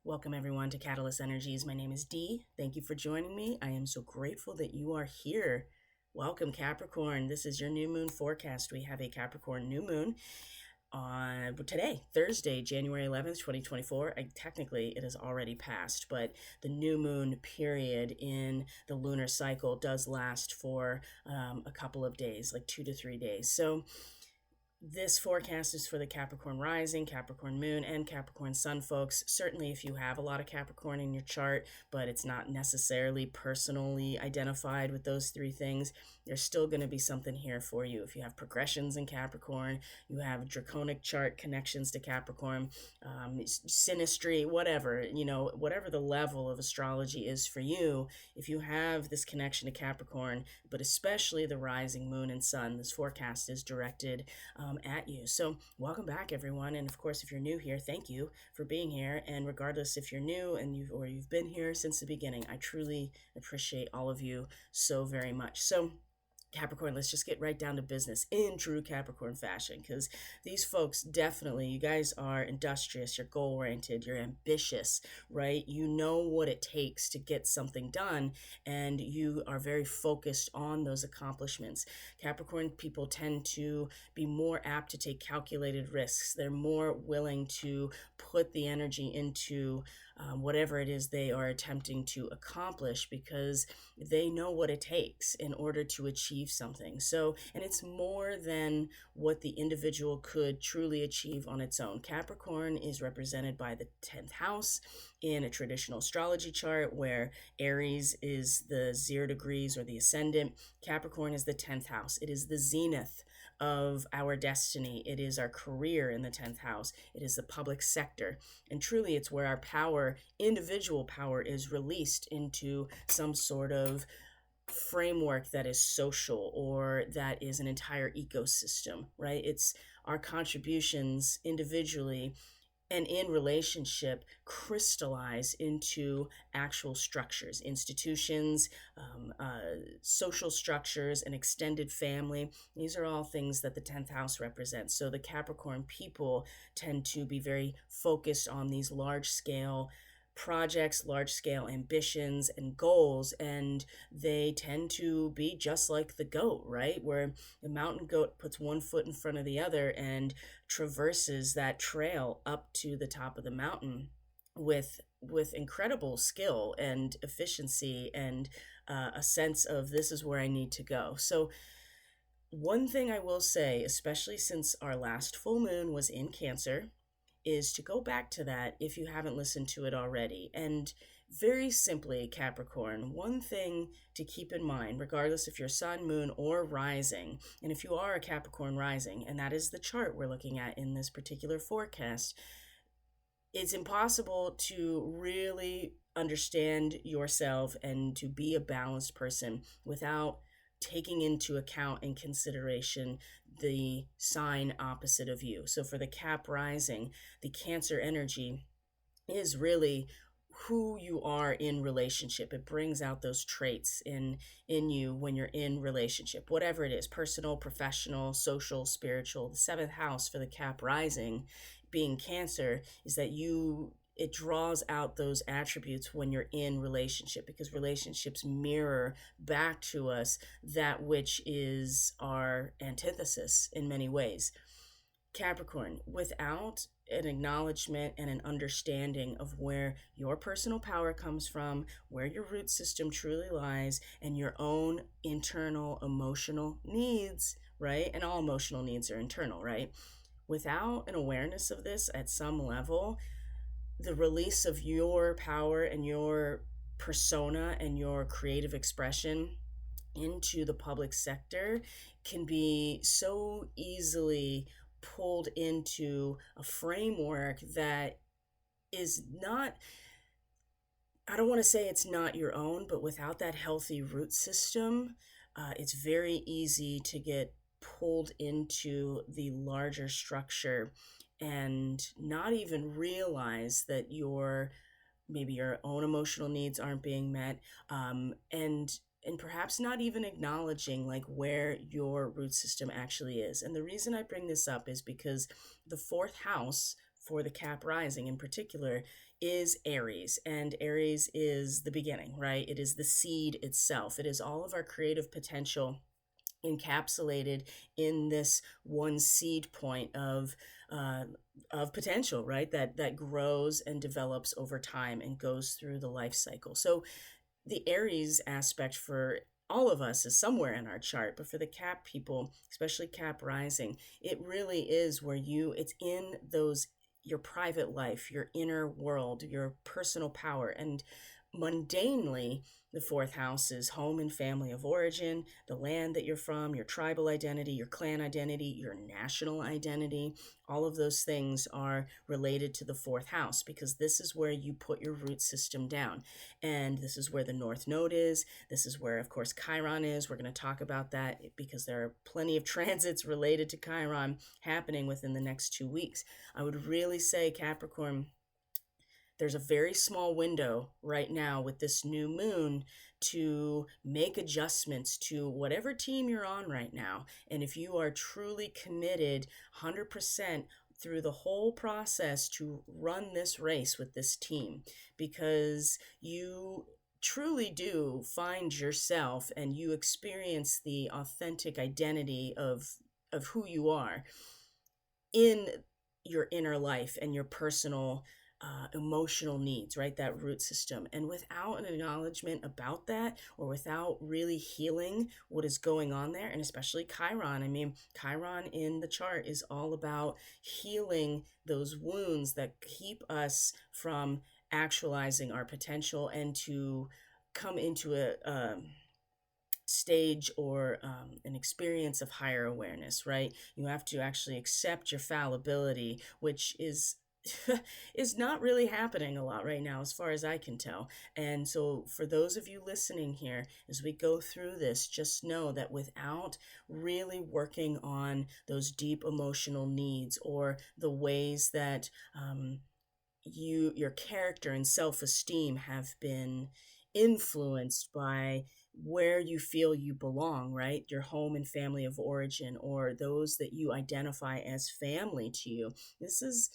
Welcome, everyone, to Catalyst Energies. My name is Dee. Thank you for joining me. I am so grateful that you are here. Welcome, Capricorn. This is your new moon forecast. We have a Capricorn new moon on today, Thursday, January 11th, 2024. Technically, it has already passed, but the new moon period in the lunar cycle does last for a couple of days, like 2 to 3 days. So, this forecast is for the Capricorn rising, Capricorn moon, and Capricorn sun, folks. Certainly, if you have a lot of Capricorn in your chart, but it's not necessarily personally identified with those three things, there's still going to be something here for you. If you have progressions in Capricorn, you have draconic chart connections to Capricorn, synastry, whatever, whatever the level of astrology is for you, if you have this connection to Capricorn, but especially the rising moon and sun, this forecast is directed at you. So welcome back, everyone. And of course, if you're new here, thank you for being here. And regardless if you're new and you've been here since the beginning, I truly appreciate all of you so very much. So Capricorn, let's just get right down to business in true Capricorn fashion, because these folks definitely, you guys are industrious, you're goal oriented, you're ambitious, right? You know what it takes to get something done, and you are very focused on those accomplishments. Capricorn people tend to be more apt to take calculated risks. They're more willing to put the energy into whatever it is they are attempting to accomplish, because they know what it takes in order to achieve something. So, and it's more than what the individual could truly achieve on its own. Capricorn is represented by the 10th house in a traditional astrology chart, where Aries is the 0 degrees or the ascendant. Capricorn is the 10th house. It is the zenith of our destiny. It is our career in the 10th house. It is the public sector. And truly, it's where our power, individual power, is released into some sort of framework that is social or that is an entire ecosystem, right? It's our contributions individually and in relationship crystallize into actual structures, institutions, social structures, an extended family. These are all things that the 10th house represents. So the Capricorn people tend to be very focused on these large scale projects, large scale ambitions and goals, and they tend to be just like the goat, right? Where the mountain goat puts one foot in front of the other and traverses that trail up to the top of the mountain with incredible skill and efficiency and a sense of this is where I need to go. So one thing I will say, especially since our last full moon was in Cancer, is to go back to that if you haven't listened to it already. And very simply, Capricorn, one thing to keep in mind, regardless if you're sun, moon, or rising, and if you are a Capricorn rising, and that is the chart we're looking at in this particular forecast, it's impossible to really understand yourself and to be a balanced person without taking into account and consideration the sign opposite of you. So for the Cap rising, the Cancer energy is really who you are in relationship. It brings out those traits in you when you're in relationship, whatever it is, personal, professional, social, spiritual. The seventh house for the Cap rising being Cancer is that it draws out those attributes when you're in relationship, because relationships mirror back to us that which is our antithesis in many ways. Capricorn, without an acknowledgement and an understanding of where your personal power comes from, where your root system truly lies, and your own internal emotional needs, right? And all emotional needs are internal, right? Without an awareness of this at some level, the release of your power and your persona and your creative expression into the public sector can be so easily pulled into a framework that is not, I don't want to say it's not your own, but without that healthy root system, it's very easy to get pulled into the larger structure and not even realize that maybe your own emotional needs aren't being met, and perhaps not even acknowledging like where your root system actually is. And the reason I bring this up is because the fourth house for the Cap rising in particular is Aries, and Aries is the beginning, right? It is the seed itself. It is all of our creative potential encapsulated in this one seed point uh, of potential, right? That grows and develops over time and goes through the life cycle. So the Aries aspect for all of us is somewhere in our chart, but for the Cap people, especially Cap rising, it really is where it's in those, your private life, your inner world, your personal power. And mundanely, the fourth house is home and family of origin, the land that you're from, your tribal identity, your clan identity, your national identity. All of those things are related to the fourth house because this is where you put your root system down. And this is where the North Node is. This is where, of course, Chiron is. We're going to talk about that because there are plenty of transits related to Chiron happening within the next 2 weeks. I would really say, Capricorn, there's a very small window right now with this new moon to make adjustments to whatever team you're on right now. And if you are truly committed 100% through the whole process to run this race with this team, because you truly do find yourself and you experience the authentic identity of who you are in your inner life and your personal emotional needs, right? That root system. And without an acknowledgement about that, or without really healing what is going on there, and especially Chiron, I mean, Chiron in the chart is all about healing those wounds that keep us from actualizing our potential and to come into a stage or an experience of higher awareness, right? You have to actually accept your fallibility, which is is not really happening a lot right now as far as I can tell. And so for those of you listening here, as we go through this, just know that without really working on those deep emotional needs or the ways that your character and self-esteem have been influenced by where you feel you belong, right? Your home and family of origin, or those that you identify as family to you. This is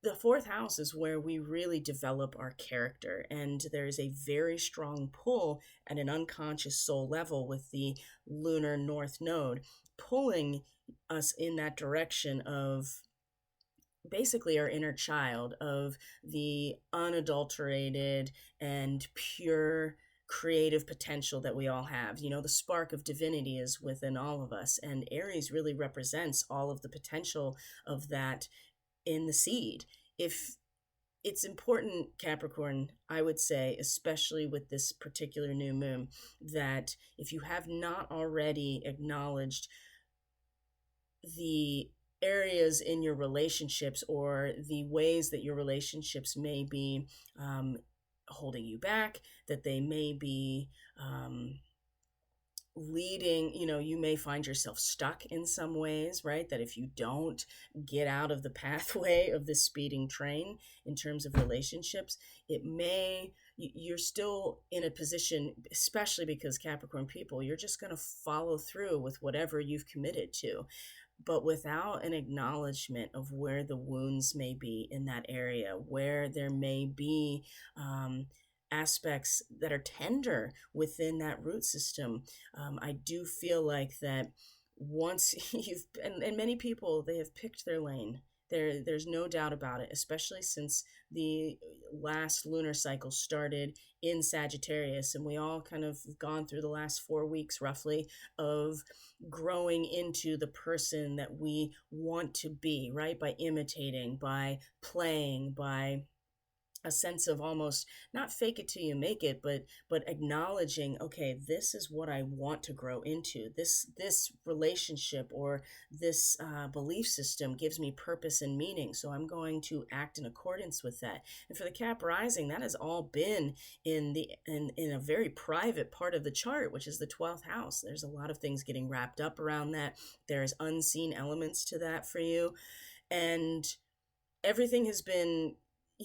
the fourth house is where we really develop our character. And there is a very strong pull at an unconscious soul level with the lunar north node pulling us in that direction of basically our inner child, of the unadulterated and pure creative potential that we all have. You know, the spark of divinity is within all of us, and Aries really represents all of the potential of that in the seed. If it's important, Capricorn, I would say, especially with this particular new moon, that if you have not already acknowledged the areas in your relationships or the ways that your relationships may be holding you back, that they may be leading, you may find yourself stuck in some ways, right? That if you don't get out of the pathway of the speeding train in terms of relationships, you're still in a position, especially because Capricorn people, you're just going to follow through with whatever you've committed to. But without an acknowledgement of where the wounds may be in that area, where there may be aspects that are tender within that root system, I do feel like that once and many people, they have picked their lane. There's no doubt about it, especially since the last lunar cycle started in Sagittarius, and we all kind of gone through the last 4 weeks roughly of growing into the person that we want to be, right? By imitating, by playing, by a sense of almost not fake it till you make it, but acknowledging, okay, this is what I want to grow into. This relationship or this belief system gives me purpose and meaning, so I'm going to act in accordance with that. And for the Cap rising, that has all been in a very private part of the chart, which is the 12th house. There's a lot of things getting wrapped up around that. There's unseen elements to that for you, and everything has been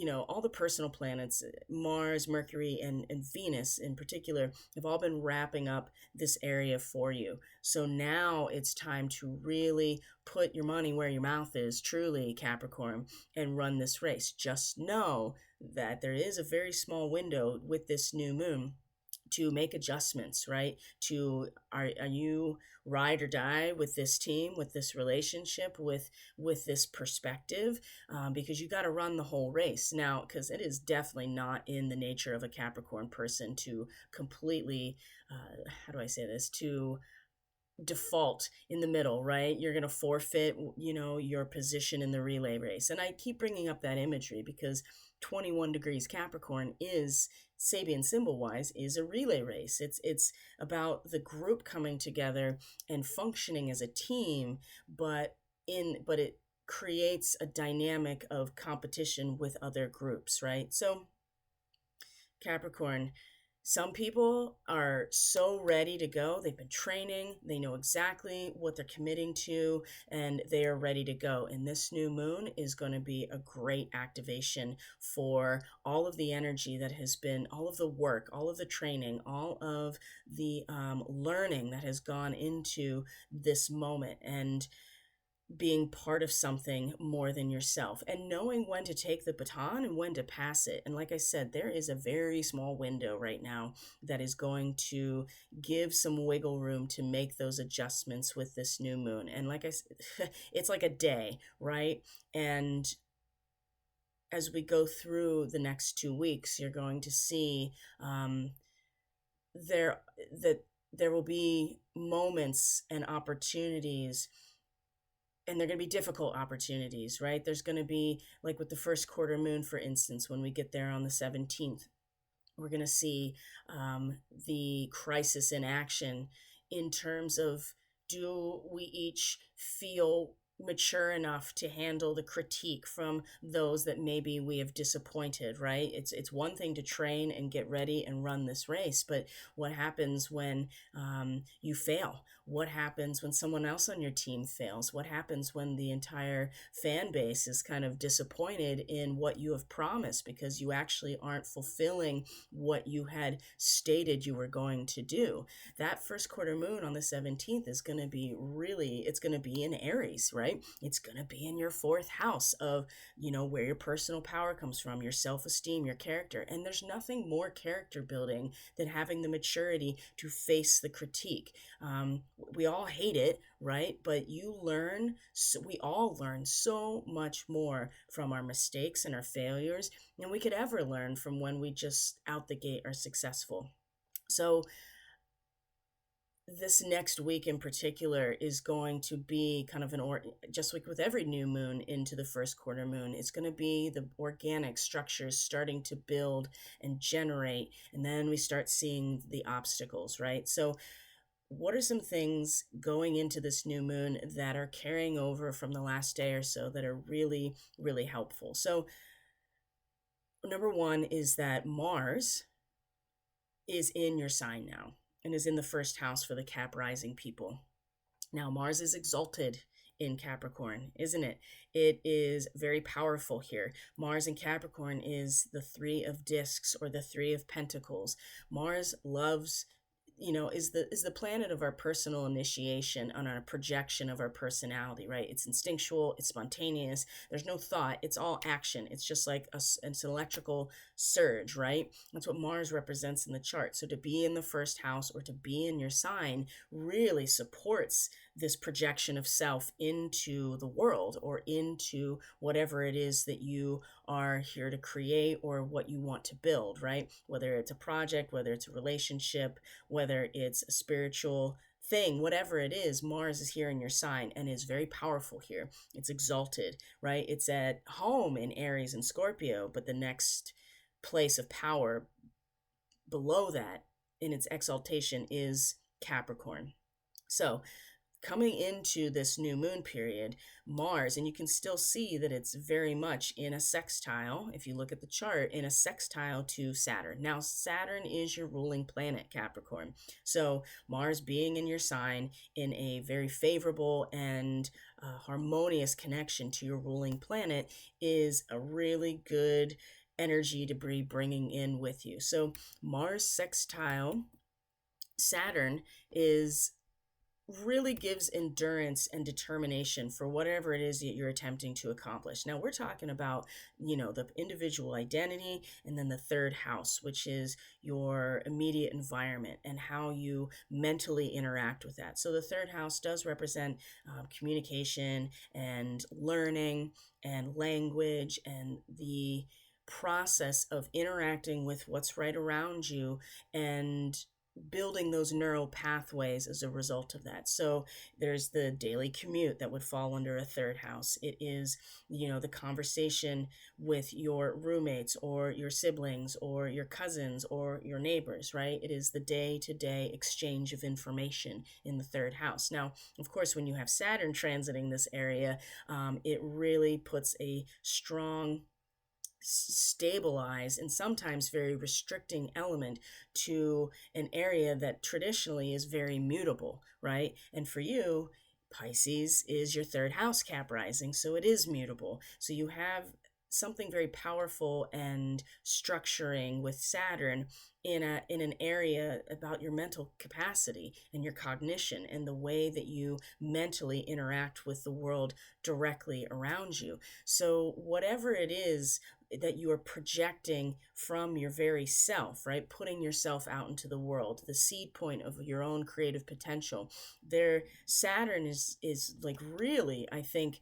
all the personal planets, Mars, Mercury, and Venus in particular, have all been wrapping up this area for you. So now it's time to really put your money where your mouth is, truly, Capricorn, and run this race. Just know that there is a very small window with this new moon to make adjustments, right? To are you ride or die with this team, with this relationship, with this perspective, because you got to run the whole race now, because it is definitely not in the nature of a Capricorn person to completely, how do I say this, to default in the middle, right? You're going to forfeit, your position in the relay race. And I keep bringing up that imagery because 21 degrees Capricorn is, Sabian symbol wise, is a relay race. It's about the group coming together and functioning as a team, but it creates a dynamic of competition with other groups, right? So Capricorn, some people are so ready to go. They've been training, they know exactly what they're committing to, and they are ready to go. And this new moon is going to be a great activation for all of the energy that has been, all of the work, all of the training, all of the learning that has gone into this moment. And being part of something more than yourself, and knowing when to take the baton and when to pass it. And like I said, there is a very small window right now that is going to give some wiggle room to make those adjustments with this new moon. And like I said, it's like a day, right? And as we go through the next 2 weeks, you're going to see there that there will be moments and opportunities, and they're going to be difficult opportunities, right? There's going to be, like with the first quarter moon, for instance, when we get there on the 17th, we're going to see the crisis in action in terms of, do we each feel mature enough to handle the critique from those that maybe we have disappointed, right? It's one thing to train and get ready and run this race, but what happens when you fail? What happens when someone else on your team fails? What happens when the entire fan base is kind of disappointed in what you have promised because you actually aren't fulfilling what you had stated you were going to do? That first quarter moon on the 17th is going to be really, it's going to be in Aries, right? It's going to be in your fourth house of, where your personal power comes from, your self-esteem, your character. And there's nothing more character building than having the maturity to face the critique. We all hate it, right? But we all learn so much more from our mistakes and our failures than we could ever learn from when we just out the gate are successful. So this next week in particular is going to be kind of just like with every new moon into the first quarter moon, it's going to be the organic structures starting to build and generate, and then we start seeing the obstacles, right? So what are some things going into this new moon that are carrying over from the last day or so that are really, really helpful? So number one is that Mars is in your sign now and is in the first house for the Cap rising people. Now, Mars is exalted in Capricorn, isn't it? It is very powerful here. Mars in Capricorn is the Three of Discs or the Three of Pentacles. Mars loves, is the planet of our personal initiation on our projection of our personality, right? It's instinctual, it's spontaneous, there's no thought, it's all action. It's just like it's an electrical surge, right? That's what Mars represents in the chart. So to be in the first house or to be in your sign really supports this projection of self into the world or into whatever it is that you are here to create or what you want to build, right? Whether it's a project, whether it's a relationship, whether it's a spiritual thing, whatever it is, Mars is here in your sign and is very powerful here. It's exalted, right? It's at home in Aries and Scorpio, but the next place of power below that in its exaltation is Capricorn. So coming into this new moon period, Mars, and you can still see that it's very much in a sextile, if you look at the chart, in a sextile to Saturn. Now, Saturn is your ruling planet, Capricorn. So, Mars being in your sign in a very favorable and harmonious connection to your ruling planet is a really good energy to be bringing in with you. So, Mars sextile Saturn is really gives endurance and determination for whatever it is that you're attempting to accomplish. Now, we're talking about, the individual identity and then the third house, which is your immediate environment and how you mentally interact with that. So, the third house does represent communication and learning and language and the process of interacting with what's right around you and building those neural pathways as a result of that. So there's the daily commute that would fall under a third house. It is, the conversation with your roommates or your siblings or your cousins or your neighbors, right? It is the day-to-day exchange of information in the third house. Now, of course, when you have Saturn transiting this area, it really puts a strong stabilize and sometimes very restricting element to an area that traditionally is very mutable, right? And for you, Pisces is your third house cap rising, so it is mutable. So you have something very powerful and structuring with Saturn in an area about your mental capacity and your cognition and the way that you mentally interact with the world directly around you. So whatever it is that you are projecting from your very self, right? Putting yourself out into the world, the seed point of your own creative potential. There, Saturn is like really, I think,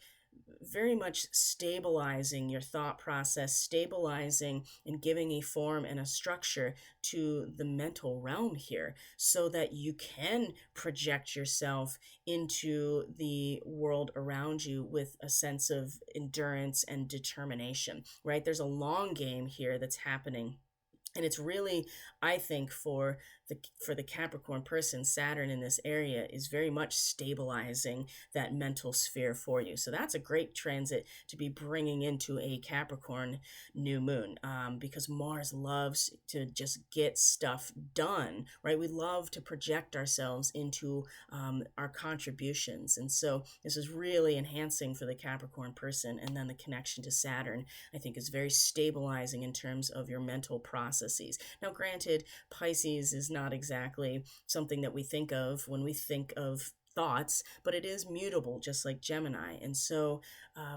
very much stabilizing your thought process, stabilizing and giving a form and a structure to the mental realm here so that you can project yourself into the world around you with a sense of endurance and determination, right? There's a long game here that's happening. And it's really, I think, for the Capricorn person, Saturn in this area is very much stabilizing that mental sphere for you. So that's a great transit to be bringing into a Capricorn new moon, because Mars loves to just get stuff done, right? We love to project ourselves into our contributions. And so this is really enhancing for the Capricorn person. And then the connection to Saturn, I think, is very stabilizing in terms of your mental processes. Now, granted, Pisces is not exactly something that we think of when we think of thoughts, but it is mutable, just like Gemini. And so,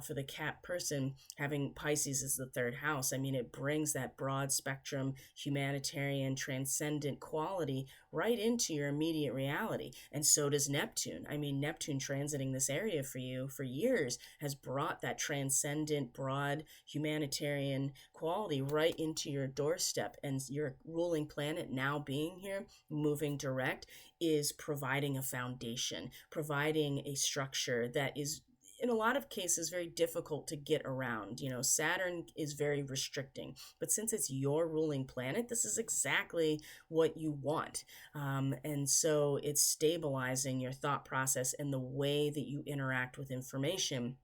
for the Cap person, having Pisces as the third house, I mean, it brings that broad spectrum, humanitarian, transcendent quality right into your immediate reality. And so does Neptune. I mean, Neptune transiting this area for you for years has brought that transcendent, broad, humanitarian quality right into your doorstep. And your ruling planet now being here, moving direct, is providing a foundation, providing a structure that is in a lot of cases very difficult to get around. Saturn is very restricting, but since it's your ruling planet, this is exactly what you want. And so it's stabilizing your thought process and the way that you interact with information,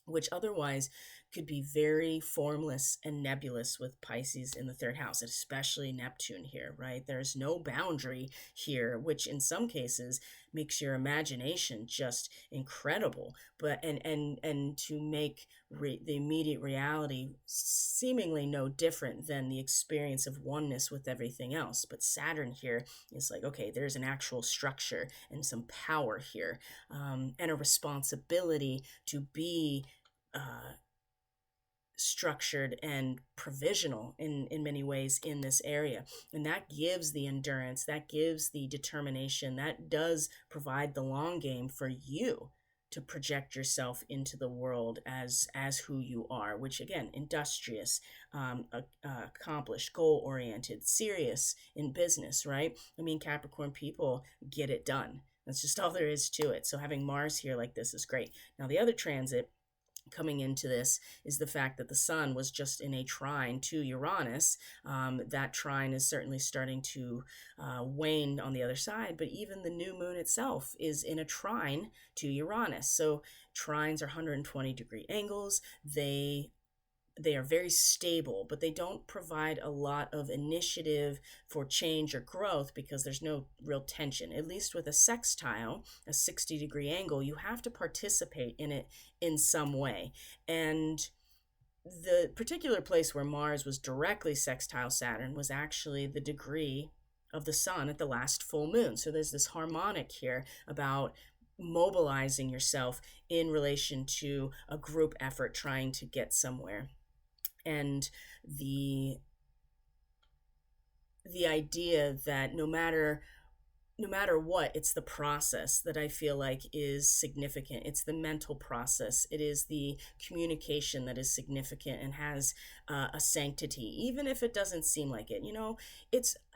which otherwise could be very formless and nebulous with Pisces in the third house, especially Neptune here, right? There's no boundary here, which in some cases makes your imagination just incredible. But and to make the immediate reality seemingly no different than the experience of oneness with everything else. But Saturn here is like, okay, there's an actual structure and some power here, and a responsibility to be structured and provisional in many ways in this area. And that gives the endurance, that gives the determination, that does provide the long game for you to project yourself into the world as who you are, which again, industrious, accomplished, goal oriented, serious in business, right? I mean, Capricorn people get it done. That's just all there is to it. So having Mars here like this is great. Now the other transit coming into this is the fact that the sun was just in a trine to Uranus. That trine is certainly starting to wane on the other side, but even the new moon itself is in a trine to Uranus. So trines are 120-degree angles. They are very stable, but they don't provide a lot of initiative for change or growth because there's no real tension. At least with a sextile, a 60-degree angle, you have to participate in it in some way. And the particular place where Mars was directly sextile Saturn was actually the degree of the sun at the last full moon. So there's this harmonic here about mobilizing yourself in relation to a group effort trying to get somewhere. And the the idea that no matter what, it's the process that I feel like is significant. It's the mental process. It is the communication that is significant and has a sanctity, even if it doesn't seem like it.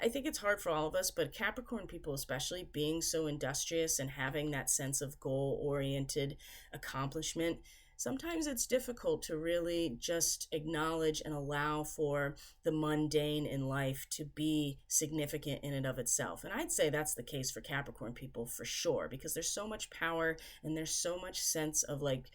I think it's hard for all of us, but Capricorn people, especially, being so industrious and having that sense of goal oriented accomplishment, sometimes it's difficult to really just acknowledge and allow for the mundane in life to be significant in and of itself. And I'd say that's the case for Capricorn people for sure, because there's so much power and there's so much sense of like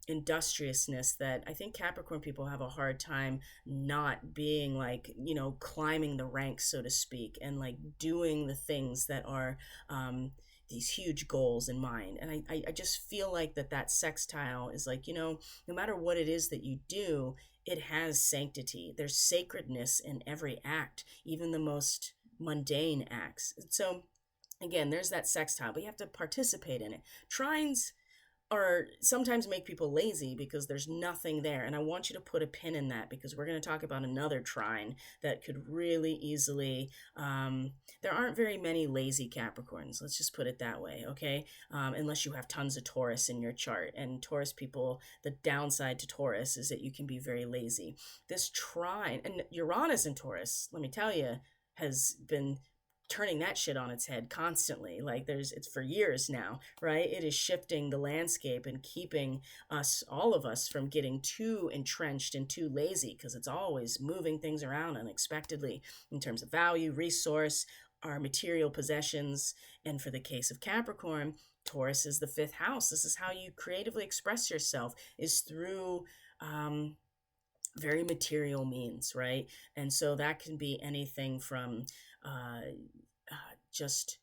industriousness that I think Capricorn people have a hard time not being like, climbing the ranks, so to speak, and like doing the things that are these huge goals in mind. And I just feel like that sextile is like, no matter what it is that you do, it has sanctity. There's sacredness in every act, even the most mundane acts. So again, there's that sextile, but you have to participate in it. Trines or sometimes make people lazy because there's nothing there. And I want you to put a pin in that because we're going to talk about another trine that could really easily. There aren't very many lazy Capricorns. Let's just put it that way, okay? Unless you have tons of Taurus in your chart. And Taurus people, the downside to Taurus is that you can be very lazy. This trine, and Uranus in Taurus, let me tell you, has been turning that shit on its head constantly. Like it's for years now, right? It is shifting the landscape and keeping all of us from getting too entrenched and too lazy, because it's always moving things around unexpectedly in terms of value, resource, our material possessions. And for the case of Capricorn, Taurus is the fifth house. This is how you creatively express yourself, is through very material means, right? And so that can be anything from just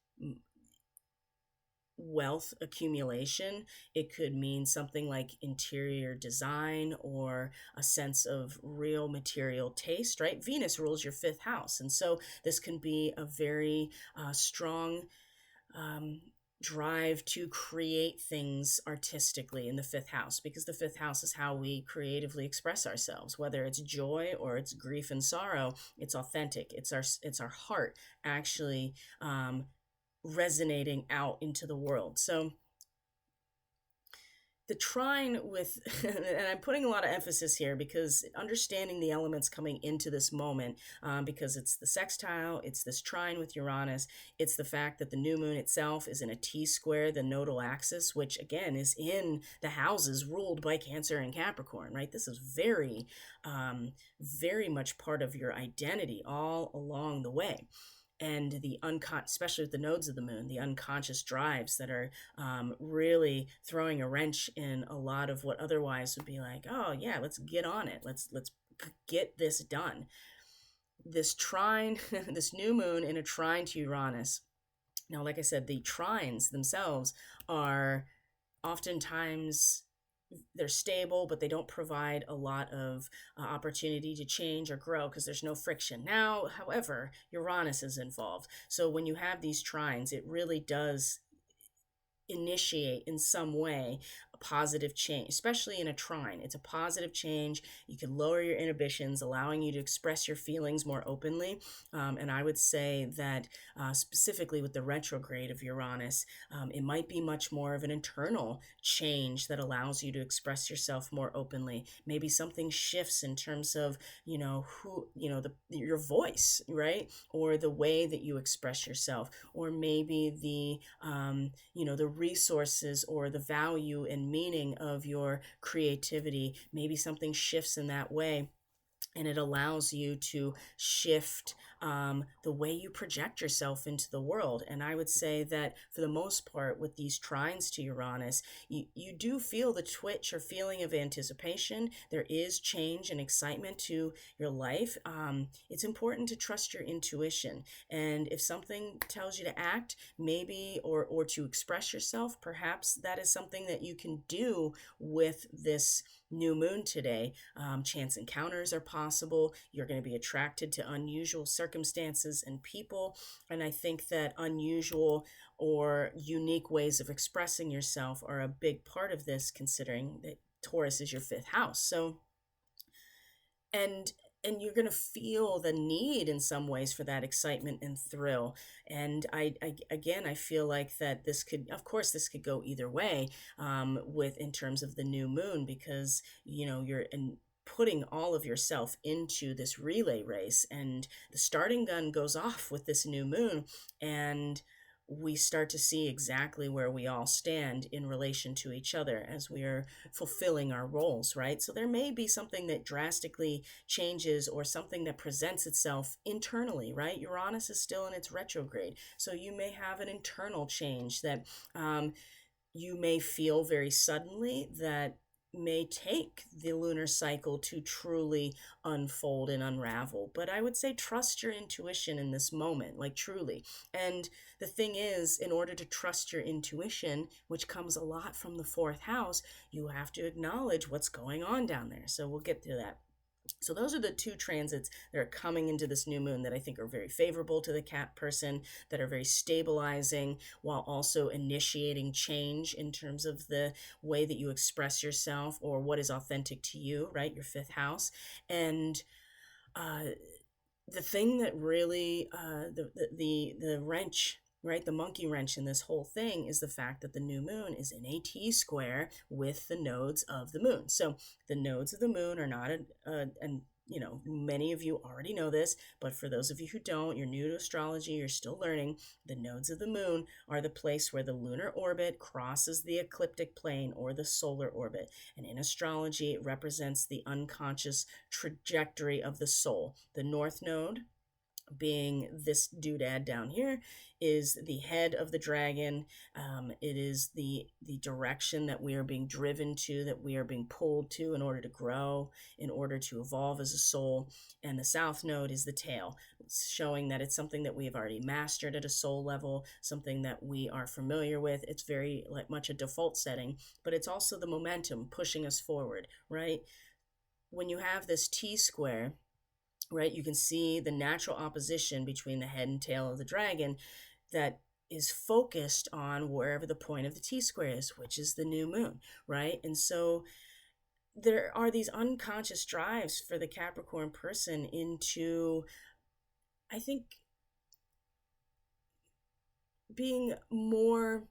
wealth accumulation. It could mean something like interior design or a sense of real material taste, right? Venus rules your fifth house. And so this can be a very strong drive to create things artistically in the fifth house, because the fifth house is how we creatively express ourselves, whether it's joy or it's grief and sorrow. It's authentic. It's our heart actually resonating out into the world. So the trine with, and I'm putting a lot of emphasis here because understanding the elements coming into this moment, because it's the sextile, it's this trine with Uranus, it's the fact that the new moon itself is in a T square, the nodal axis, which again is in the houses ruled by Cancer and Capricorn, right? This is very, very much part of your identity all along the way. And the especially with the nodes of the moon, the unconscious drives that are really throwing a wrench in a lot of what otherwise would be like, oh yeah, let's get on it. Let's get this done. This trine, this new moon in a trine to Uranus. Now, like I said, the trines themselves are oftentimes, they're stable, but they don't provide a lot of opportunity to change or grow because there's no friction. Now, however, Uranus is involved. So when you have these trines, it really does initiate in some way a positive change, especially in a trine. It's a positive change. You can lower your inhibitions, allowing you to express your feelings more openly. And I would say that specifically with the retrograde of Uranus, it might be much more of an internal change that allows you to express yourself more openly. Maybe something shifts in terms of, your voice, right? Or the way that you express yourself, or maybe the resources or the value in and meaning of your creativity. Maybe something shifts in that way, and it allows you to shift the way you project yourself into the world. And I would say that for the most part, with these trines to Uranus, you do feel the twitch or feeling of anticipation. There is change and excitement to your life. It's important to trust your intuition. And if something tells you to act, maybe, or to express yourself, perhaps that is something that you can do with this new moon today. Chance encounters are possible. You're going to be attracted to unusual circumstances and people. And I think that unusual or unique ways of expressing yourself are a big part of this, considering that Taurus is your fifth house. So, and and you're going to feel the need in some ways for that excitement and thrill. And I feel like that this could, of course, this could go either way, with in terms of the new moon, because you're putting all of yourself into this relay race, and the starting gun goes off with this new moon, and we start to see exactly where we all stand in relation to each other as we are fulfilling our roles, right? So there may be something that drastically changes, or something that presents itself internally, right? Uranus is still in its retrograde. So you may have an internal change that you may feel very suddenly, that may take the lunar cycle to truly unfold and unravel. But I would say trust your intuition in this moment, like truly. And the thing is, in order to trust your intuition, which comes a lot from the fourth house, you have to acknowledge what's going on down there. So we'll get to that. So those are the two transits that are coming into this new moon that I think are very favorable to the Cap person, that are very stabilizing, while also initiating change in terms of the way that you express yourself, or what is authentic to you, right? Your fifth house. And uh, the thing that really, the wrench, right, the monkey wrench in this whole thing, is the fact that the new moon is in a T square with the nodes of the moon. So the nodes of the moon are not and many of you already know this, but for those of you who don't, you're new to astrology, you're still learning. The nodes of the moon are the place where the lunar orbit crosses the ecliptic plane, or the solar orbit. And in astrology, it represents the unconscious trajectory of the soul. The north node, being this doodad down here, is the head of the dragon. It is the direction that we are being driven to, that we are being pulled to in order to grow, in order to evolve as a soul. And the south node is the tail, showing that it's something that we have already mastered at a soul level, something that we are familiar with. It's very much a default setting, but it's also the momentum pushing us forward, right? When you have this T square, right, you can see the natural opposition between the head and tail of the dragon that is focused on wherever the point of the T square is, which is the new moon, right? And so there are these unconscious drives for the Capricorn person into, I think, being more,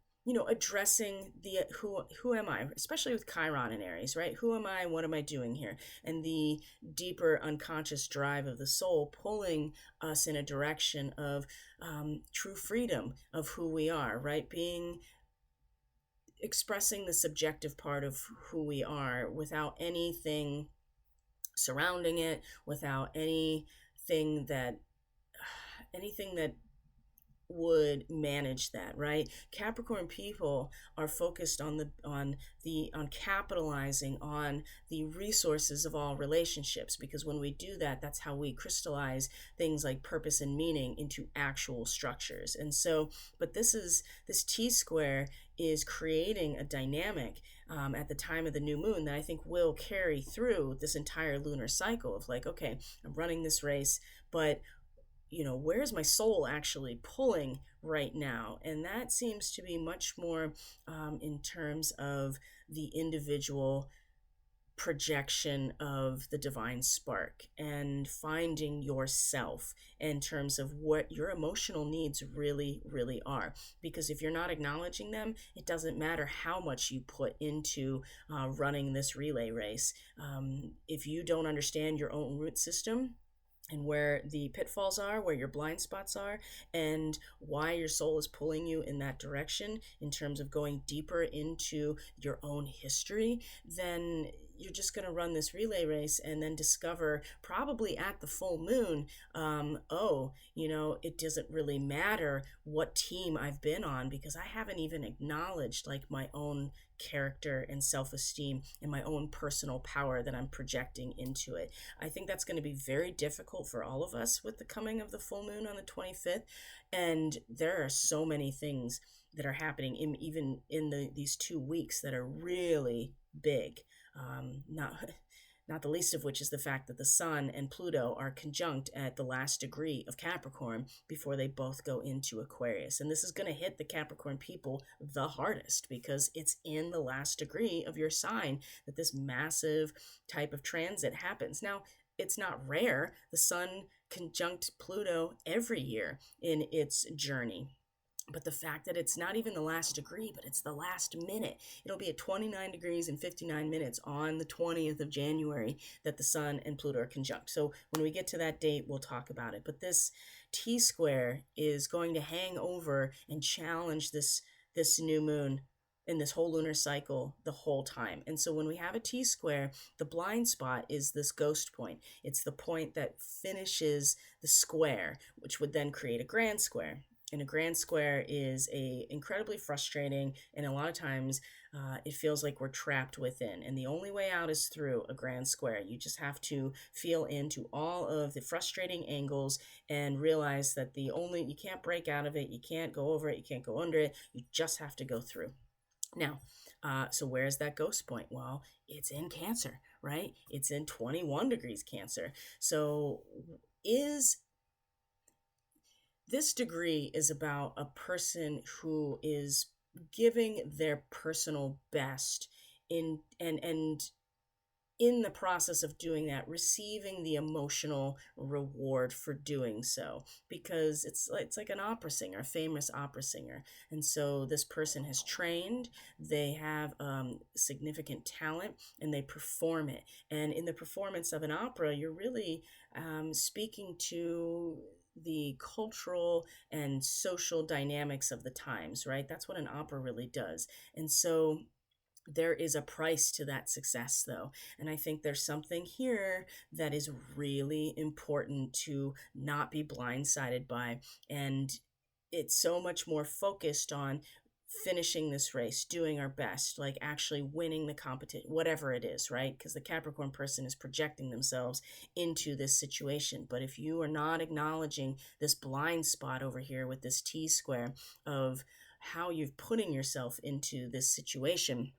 addressing the who am I, especially with Chiron in Aries, right? Who am I? What am I doing here? And the deeper unconscious drive of the soul pulling us in a direction of true freedom of who we are, right? Expressing the subjective part of who we are without anything surrounding it, without anything that would manage that, right? Capricorn people are focused on capitalizing on the resources of all relationships, because when we do that, that's how we crystallize things like purpose and meaning into actual structures. And so, but this T square is creating a dynamic at the time of the new moon that I think will carry through this entire lunar cycle of okay, I'm running this race, but where's my soul actually pulling right now? And that seems to be much more in terms of the individual projection of the divine spark, and finding yourself in terms of what your emotional needs really, really are. Because if you're not acknowledging them, it doesn't matter how much you put into running this relay race. If you don't understand your own root system, and where the pitfalls are, where your blind spots are, and why your soul is pulling you in that direction in terms of going deeper into your own history, then you're just going to run this relay race and then discover, probably at the full moon, oh, it doesn't really matter what team I've been on, because I haven't even acknowledged like my own character and self-esteem and my own personal power that I'm projecting into it. I think that's going to be very difficult for all of us with the coming of the full moon on the 25th. And there are so many things that are happening even in these 2 weeks that are really big. Not not the least of which is the fact that the Sun and Pluto are conjunct at the last degree of Capricorn before they both go into Aquarius. And this is going to hit the Capricorn people the hardest because it's in the last degree of your sign that this massive type of transit happens. Now, it's not rare. The Sun conjunct Pluto every year in its journey. But the fact that it's not even the last degree, but it's the last minute. It'll be at 29 degrees and 59 minutes on the 20th of January that the Sun and Pluto are conjunct. So when we get to that date, we'll talk about it. But this T-square is going to hang over and challenge this new moon in this whole lunar cycle the whole time. And so when we have a T-square, the blind spot is this ghost point. It's the point that finishes the square, which would then create a grand square. And a grand square is incredibly frustrating, and a lot of times it feels like we're trapped within. And the only way out is through a grand square. You just have to feel into all of the frustrating angles and realize that you can't break out of it, you can't go over it, you can't go under it, you just have to go through. Now, so where's that ghost point? Well, it's in Cancer, right? It's in 21 degrees Cancer. So this degree is about a person who is giving their personal best and in the process of doing that, receiving the emotional reward for doing so, because it's like an opera singer, a famous opera singer. And so this person has trained, they have significant talent, and they perform it. And in the performance of an opera, you're really speaking to the cultural and social dynamics of the times, right? That's what an opera really does. And so there is a price to that success, though. And I think there's something here that is really important to not be blindsided by. And it's so much more focused on finishing this race, doing our best, like actually winning the competition, whatever it is, right? Because the Capricorn person is projecting themselves into this situation. But if you are not acknowledging this blind spot over here with this T-square of how you're putting yourself into this situation,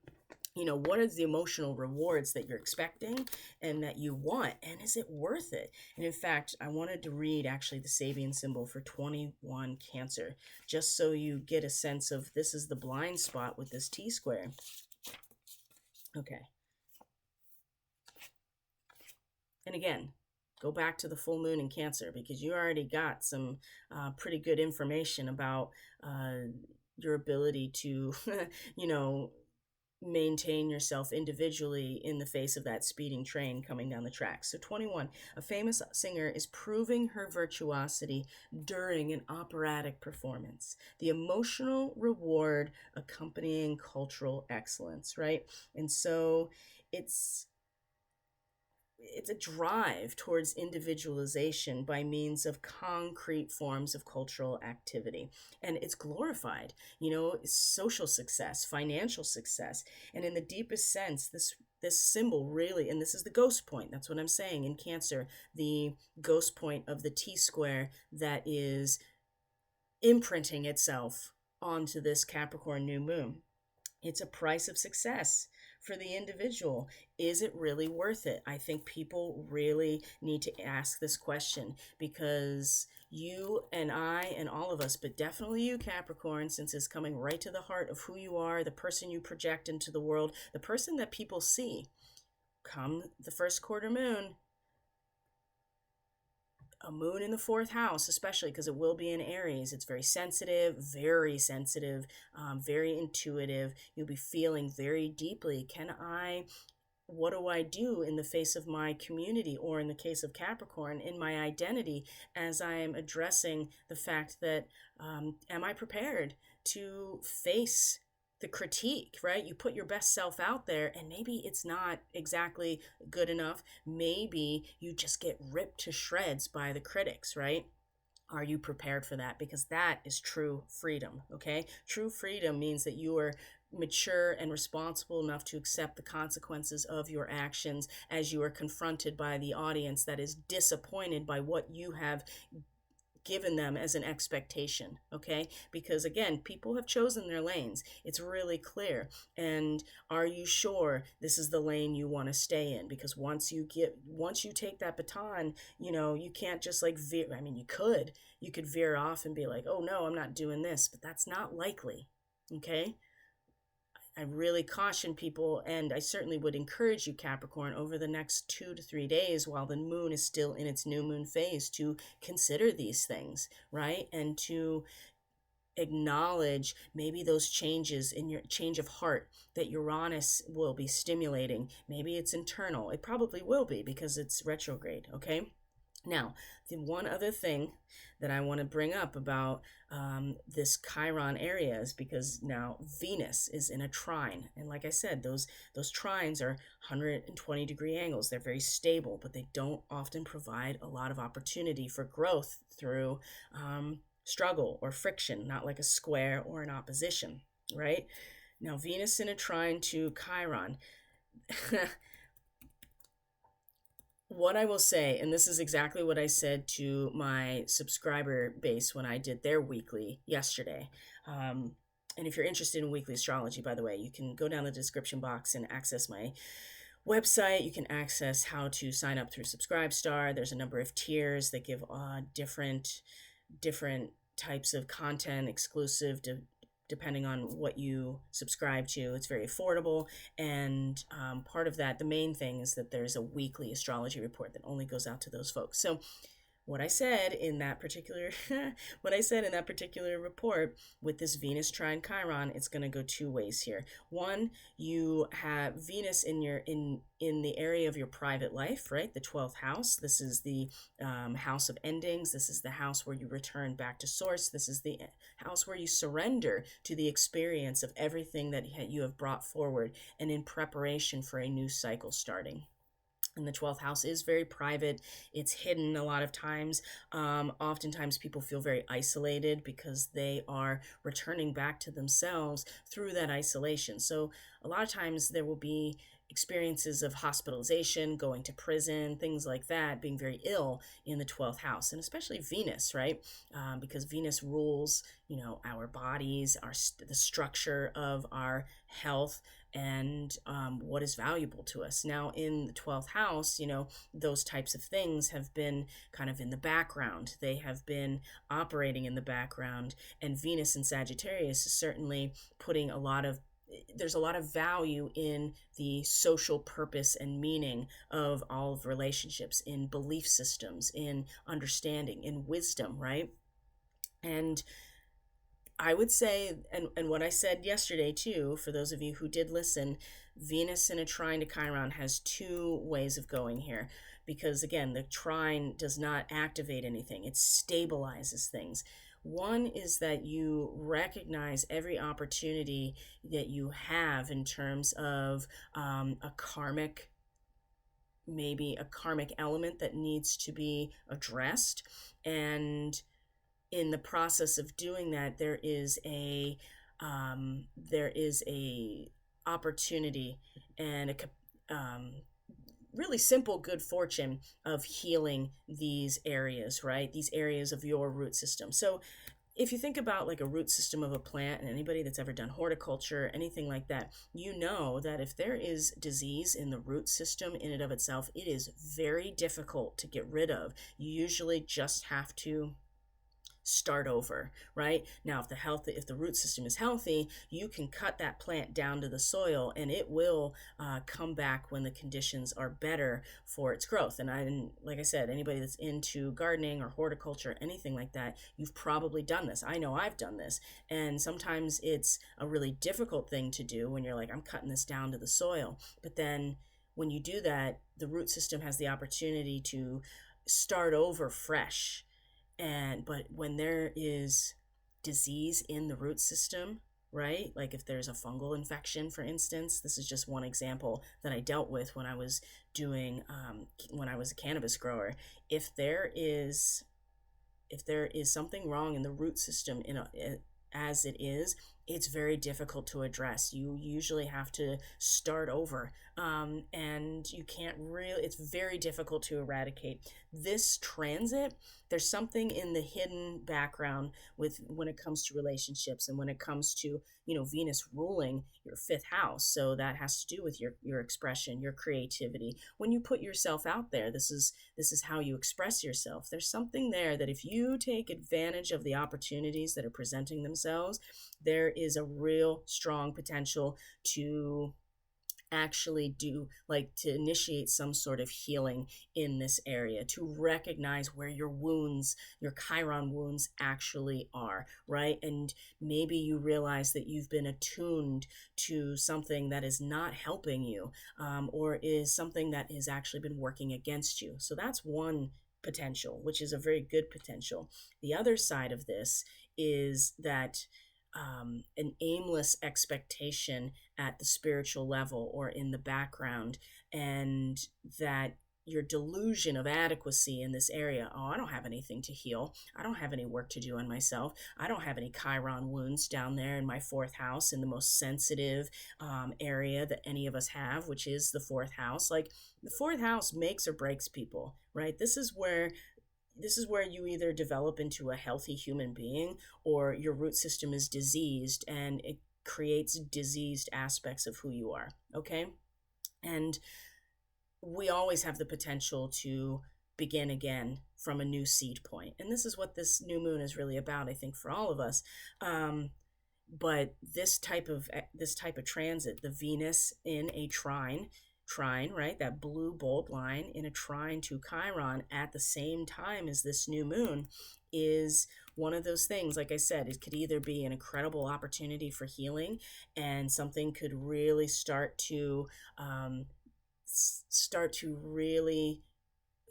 what are the emotional rewards that you're expecting and that you want, and is it worth it? And in fact, I wanted to read actually the Sabian symbol for 21 Cancer, just so you get a sense of this is the blind spot with this T-square. Okay. And again, go back to the full moon in Cancer, because you already got some pretty good information about your ability to, maintain yourself individually in the face of that speeding train coming down the tracks. So 21, a famous singer is proving her virtuosity during an operatic performance. The emotional reward accompanying cultural excellence, right? And so it's a drive towards individualization by means of concrete forms of cultural activity. And it's glorified, social success, financial success. And in the deepest sense, this symbol really, and this is the ghost point, that's what I'm saying in Cancer, the ghost point of the T-square that is imprinting itself onto this Capricorn new moon. It's a price of success for the individual. Is it really worth it? I think people really need to ask this question, because you and I and all of us, but definitely you, Capricorn, since it's coming right to the heart of who you are, the person you project into the world, the person that people see. Come the first quarter moon, a moon in the fourth house, especially because it will be in Aries. It's very sensitive, very intuitive. You'll be feeling very deeply. Can I what do I do in the face of my community, or in the case of Capricorn, in my identity, as I am addressing the fact that, am I prepared to face the critique, right? You put your best self out there, and maybe it's not exactly good enough. Maybe you just get ripped to shreds by the critics, right? Are you prepared for that? Because that is true freedom, okay? True freedom means that you are mature and responsible enough to accept the consequences of your actions as you are confronted by the audience that is disappointed by what you have given them as an expectation, okay? Because again, people have chosen their lanes. It's really clear. And are you sure this is the lane you want to stay in? Because once you take that baton, you can't just like veer. I mean, you could veer off and be like, oh no, I'm not doing this, but that's not likely, okay? I really caution people, and I certainly would encourage you, Capricorn, over the next 2 to 3 days while the moon is still in its new moon phase, to consider these things, right? And to acknowledge maybe those changes in your change of heart that Uranus will be stimulating. Maybe it's internal. It probably will be because it's retrograde, okay? Now, the one other thing that I want to bring up about this Chiron area is because now Venus is in a trine. And like I said, those trines are 120-degree angles. They're very stable, but they don't often provide a lot of opportunity for growth through struggle or friction, not like a square or an opposition, right? Now, Venus in a trine to Chiron. What I will say, and this is exactly what I said to my subscriber base when I did their weekly yesterday. And if you're interested in weekly astrology, by the way, you can go down the description box and access my website. You can access how to sign up through Subscribestar. There's a number of tiers that give different types of content exclusive to depending on what you subscribe to. It's very affordable. And part of that, the main thing is that there's a weekly astrology report that only goes out to those folks. So what I said in that particular report with this Venus trine Chiron, it's going to go two ways here. One, you have Venus in the area of your private life, right? The 12th house. This is the house of endings. This is the house where you return back to source. This is the house where you surrender to the experience of everything that you have brought forward, and in preparation for a new cycle starting. And the 12th house is very private. It's hidden a lot of times. Oftentimes people feel very isolated because they are returning back to themselves through that isolation. So a lot of times there will be experiences of hospitalization, going to prison, things like that, being very ill in the 12th house, and especially Venus, right? Because Venus rules, our bodies, the structure of our health, and what is valuable to us. Now, in the 12th house, those types of things have been kind of in the background. They have been operating in the background, and Venus in Sagittarius is certainly putting there's a lot of value in the social purpose and meaning of all of relationships, in belief systems, in understanding, in wisdom, right? And I would say, and what I said yesterday too, for those of you who did listen, Venus in a trine to Chiron has two ways of going here. Because again, the trine does not activate anything, it stabilizes things. One is that you recognize every opportunity that you have in terms of maybe a karmic element that needs to be addressed. And in the process of doing that, there is a opportunity and a really simple good fortune of healing these areas, right? These areas of your root system. So if you think about like a root system of a plant, and anybody that's ever done horticulture, anything like that, you know that if there is disease in the root system in and of itself, it is very difficult to get rid of. You usually just have to start over, right? Now, if the root system is healthy, you can cut that plant down to the soil, and it will come back when the conditions are better for its growth. And like I said, anybody that's into gardening or horticulture, anything like that, you've probably done this. I know I've done this, and sometimes it's a really difficult thing to do when you're like, I'm cutting this down to the soil. But then when you do that, the root system has the opportunity to start over fresh. And but when there is disease in the root system, right? Like if there's a fungal infection, for instance, this is just one example that I dealt with when I was doing when I was a cannabis grower. If there is if there is something wrong in the root system as it is, it's very difficult to address. You usually have to start over, and you can't really. It's very difficult to eradicate this transit. There's something in the hidden background with when it comes to relationships and when it comes to Venus ruling your fifth house. So that has to do with your expression, your creativity. When you put yourself out there, this is how you express yourself. There's something there that if you take advantage of the opportunities that are presenting themselves, there is a real strong potential to actually do, like, to initiate some sort of healing in this area, to recognize where your wounds, your Chiron wounds actually are, right? And maybe you realize that you've been attuned to something that is not helping you, or is something that has actually been working against you. So that's one potential, which is a very good potential. The other side of this is that an aimless expectation at the spiritual level or in the background, and that your delusion of adequacy in this area. Oh, I don't have anything to heal. I don't have any work to do on myself. I don't have any Chiron wounds down there in my fourth house, in the most sensitive area that any of us have, which is the fourth house. Like, the fourth house makes or breaks people, right? This is where you either develop into a healthy human being, or your root system is diseased and it creates diseased aspects of who you are. Okay. And we always have the potential to begin again from a new seed point. And this is what this new moon is really about, I think, for all of us. But this type of transit, the Venus in a trine, right? That blue bold line in a trine to Chiron at the same time as this new moon is one of those things. Like I said, it could either be an incredible opportunity for healing, and something could really start to really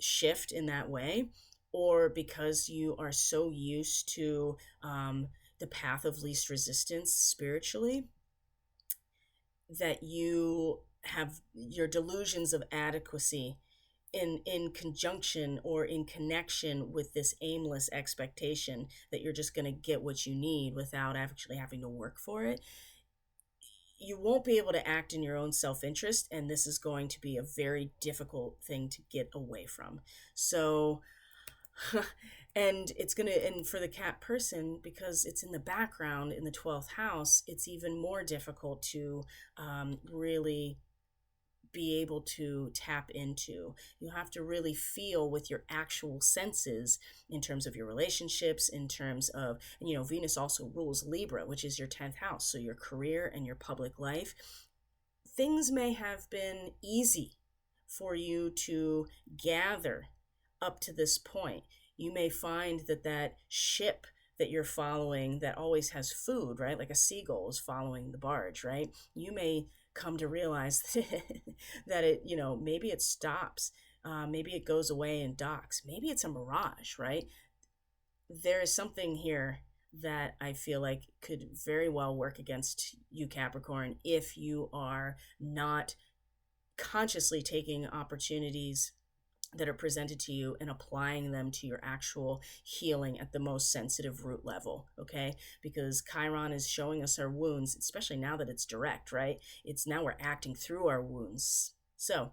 shift in that way, or because you are so used to the path of least resistance spiritually, that you have your delusions of adequacy in conjunction or in connection with this aimless expectation that you're just going to get what you need without actually having to work for it. You won't be able to act in your own self-interest, and this is going to be a very difficult thing to get away from. So and for the cat person, because it's in the background in the 12th house, it's even more difficult to really be able to tap into. You have to really feel with your actual senses in terms of your relationships, in terms of, and Venus also rules Libra, which is your 10th house, so your career and your public life. Things may have been easy for you to gather up to this point. You may find that ship that you're following that always has food, right? Like a seagull is following the barge, right? You may come to realize that maybe it stops, maybe it goes away and docks, maybe it's a mirage, right? There is something here that I feel like could very well work against you, Capricorn, if you are not consciously taking opportunities that are presented to you and applying them to your actual healing at the most sensitive root level. Okay, because Chiron is showing us our wounds, especially now that it's direct, right? It's now we're acting through our wounds. So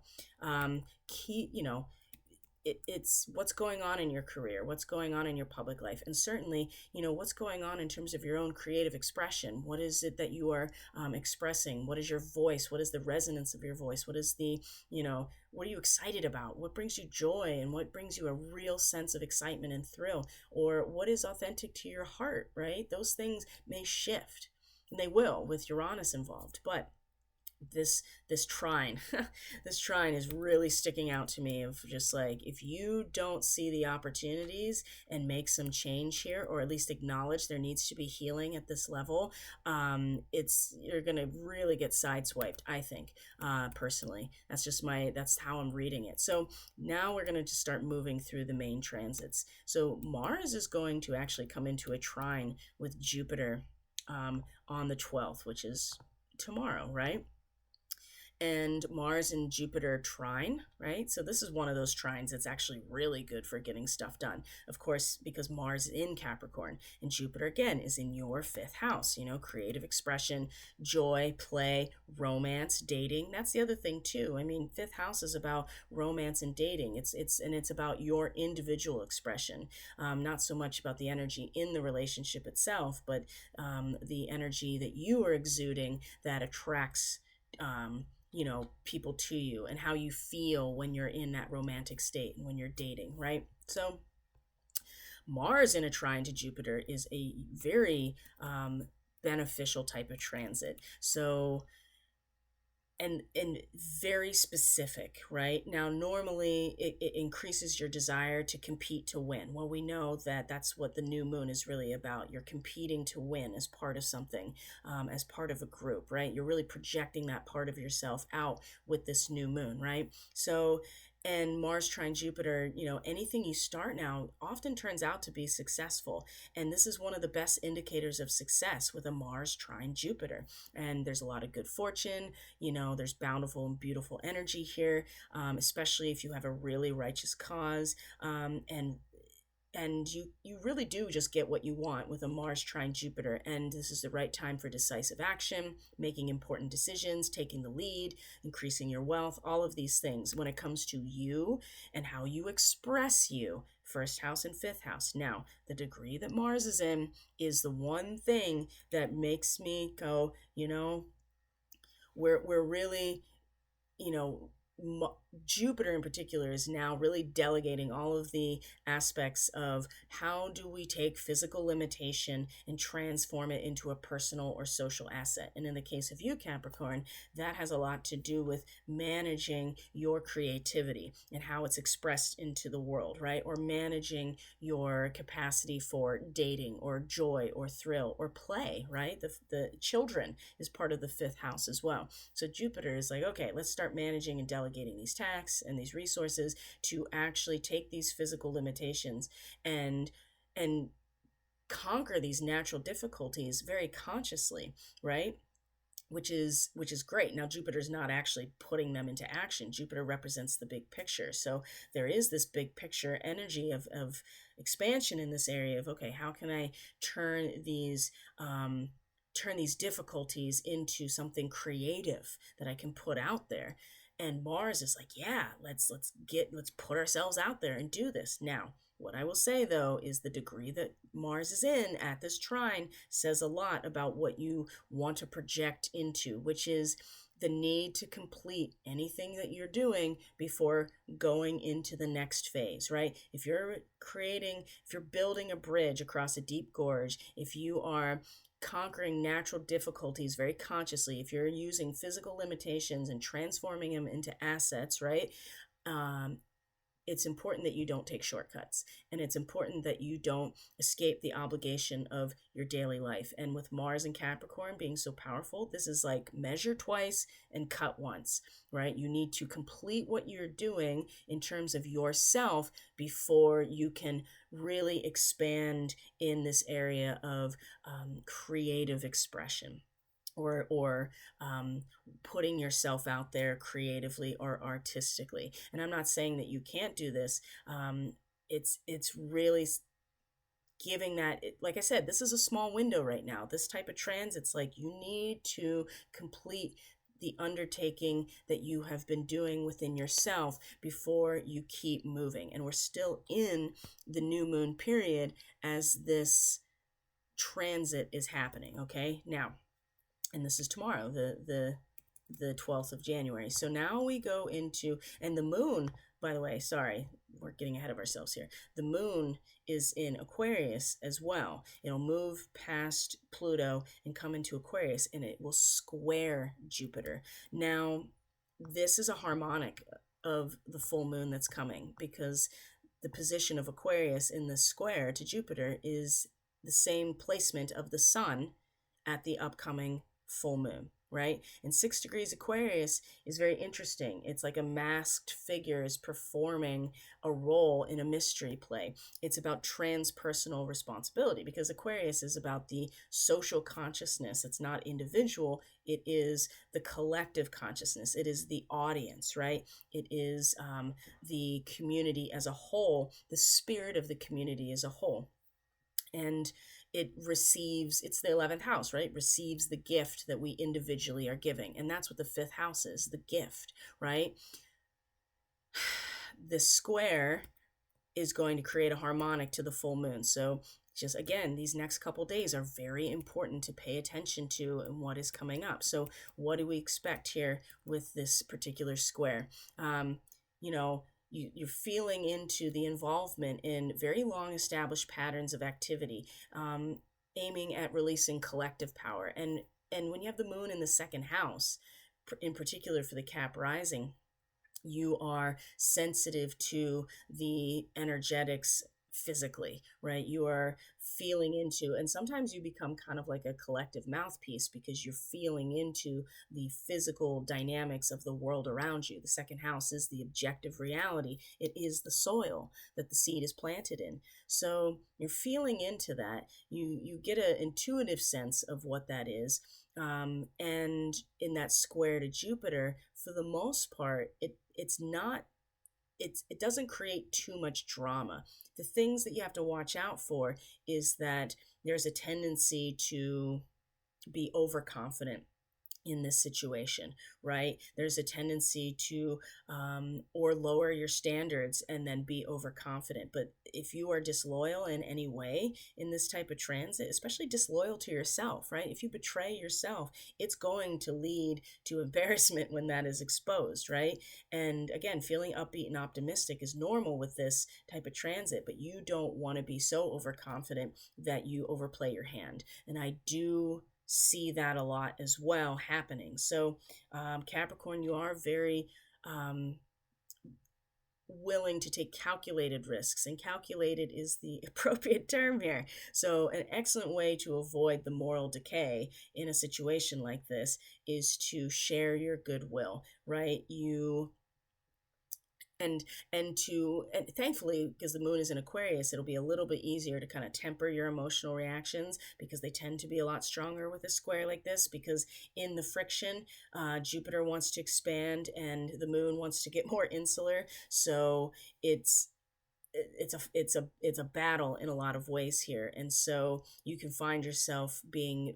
it's what's going on in your career, what's going on in your public life, and certainly what's going on in terms of your own creative expression. What is it that you are expressing? What is your voice? What is the resonance of your voice? What is what are you excited about? What brings you joy, and what brings you a real sense of excitement and thrill? Or what is authentic to your heart, right? Those things may shift, and they will with Uranus involved. But this trine this trine is really sticking out to me, of just like, if you don't see the opportunities and make some change here, or at least acknowledge there needs to be healing at this level, it's you're gonna really get sideswiped, I think. Personally, that's how I'm reading it. So now we're gonna just start moving through the main transits. So Mars is going to actually come into a trine with Jupiter on the 12th, which is tomorrow, right? And Mars and Jupiter trine, right? So this is one of those trines that's actually really good for getting stuff done. Of course, because Mars is in Capricorn, and Jupiter again is in your fifth house, creative expression, joy, play, romance, dating. That's the other thing too. I mean, fifth house is about romance and dating. It's about your individual expression, not so much about the energy in the relationship itself, but the energy that you are exuding that attracts people to you, and how you feel when you're in that romantic state and when you're dating, right? So Mars in a trine to Jupiter is a very beneficial type of transit. So and very specific, right? Now, normally it increases your desire to compete to win. Well, we know that that's what the new moon is really about. You're competing to win as part of something, as part of a group, right? You're really projecting that part of yourself out with this new moon, right? So, and Mars trine Jupiter, anything you start now often turns out to be successful. And this is one of the best indicators of success with a Mars trine Jupiter. And there's a lot of good fortune, there's bountiful and beautiful energy here, especially if you have a really righteous cause. And you really do just get what you want with a Mars trine Jupiter. And this is the right time for decisive action, making important decisions, taking the lead, increasing your wealth, all of these things when it comes to you and how you express you. First house and fifth house. Now, the degree that Mars is in is the one thing that makes me go, we're really, you know, Jupiter in particular is now really delegating all of the aspects of how do we take physical limitation and transform it into a personal or social asset. And in the case of you, Capricorn, that has a lot to do with managing your creativity and how it's expressed into the world, right? Or managing your capacity for dating or joy or thrill or play, right? The children is part of the fifth house as well. So Jupiter is like, okay, let's start managing and delegating these tasks and these resources to actually take these physical limitations and conquer these natural difficulties very consciously, right? Which is great. Now Jupiter's not actually putting them into action. Jupiter represents the big picture. So there is this big picture energy of expansion in this area of, okay, how can I turn these difficulties into something creative that I can put out there. And Mars is like, yeah, let's put ourselves out there and do this. Now, what I will say though is the degree that Mars is in at this trine says a lot about what you want to project into, which is the need to complete anything that you're doing before going into the next phase, right? If you're building a bridge across a deep gorge, if you are conquering natural difficulties very consciously, if you're using physical limitations and transforming them into assets, right? It's important that you don't take shortcuts, and it's important that you don't escape the obligation of your daily life. And with Mars and Capricorn being so powerful, this is like measure twice and cut once, right? You need to complete what you're doing in terms of yourself before you can really expand in this area of creative expression, or putting yourself out there creatively or artistically. And I'm not saying that you can't do this. It's really giving that, like I said, this is a small window right now. This type of transit's like you need to complete the undertaking that you have been doing within yourself before you keep moving. And we're still in the new moon period as this transit is happening. Okay, now, and this is tomorrow, the 12th of January. So now we go into, and the moon, by the way, sorry, we're getting ahead of ourselves here. The moon is in Aquarius as well. It'll move past Pluto and come into Aquarius, and it will square Jupiter. Now, this is a harmonic of the full moon that's coming, because the position of Aquarius in the square to Jupiter is the same placement of the sun at the upcoming full moon, right? And 6 degrees Aquarius is very interesting. It's like a masked figure is performing a role in a mystery play. It's about transpersonal responsibility, because Aquarius is about the social consciousness. It's not individual, it is the collective consciousness. It is the audience, right? It is the community as a whole, the spirit of the community as a whole. And it receives, it's the 11th house, right? Receives the gift that we individually are giving. And that's what the 5th house is, the gift, right? The square is going to create a harmonic to the full moon. So just again, these next couple days are very important to pay attention to and what is coming up. So what do we expect here with this particular square? You know, you're feeling into the involvement in very long established patterns of activity, aiming at releasing collective power. And when you have the moon in the 2nd house, in particular for the Cap rising, you are sensitive to the energetics physically, right? You are feeling into, and sometimes you become kind of like a collective mouthpiece because you're feeling into the physical dynamics of the world around you. The 2nd house is the objective reality. It is the soil that the seed is planted in. So you're feeling into that. You get an intuitive sense of what that is. And in that square to Jupiter, for the most part, it doesn't create too much drama. The things that you have to watch out for is that there's a tendency to be overconfident in this situation, right? There's a tendency to or lower your standards and then be overconfident. But if you are disloyal in any way in this type of transit, especially disloyal to yourself, right? If you betray yourself, it's going to lead to embarrassment when that is exposed, right? And again, feeling upbeat and optimistic is normal with this type of transit, but you don't want to be so overconfident that you overplay your hand. And I do see that a lot as well happening. So Capricorn, you are very willing to take calculated risks, and calculated is the appropriate term here. So an excellent way to avoid the moral decay in a situation like this is to share your goodwill, right? And thankfully, because the moon is in Aquarius, it'll be a little bit easier to kind of temper your emotional reactions, because they tend to be a lot stronger with a square like this, because in the friction, Jupiter wants to expand and the moon wants to get more insular. So it's a battle in a lot of ways here. And so you can find yourself being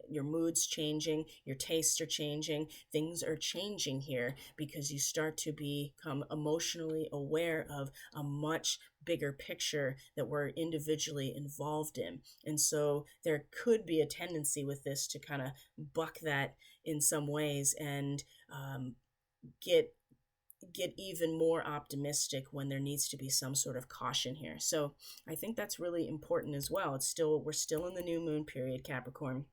your mood's changing, your tastes are changing, things are changing here, because you start to become emotionally aware of a much bigger picture that we're individually involved in. And so there could be a tendency with this to kind of buck that in some ways, and get even more optimistic when there needs to be some sort of caution here. So I think that's really important as well. We're still in the new moon period, Capricorn,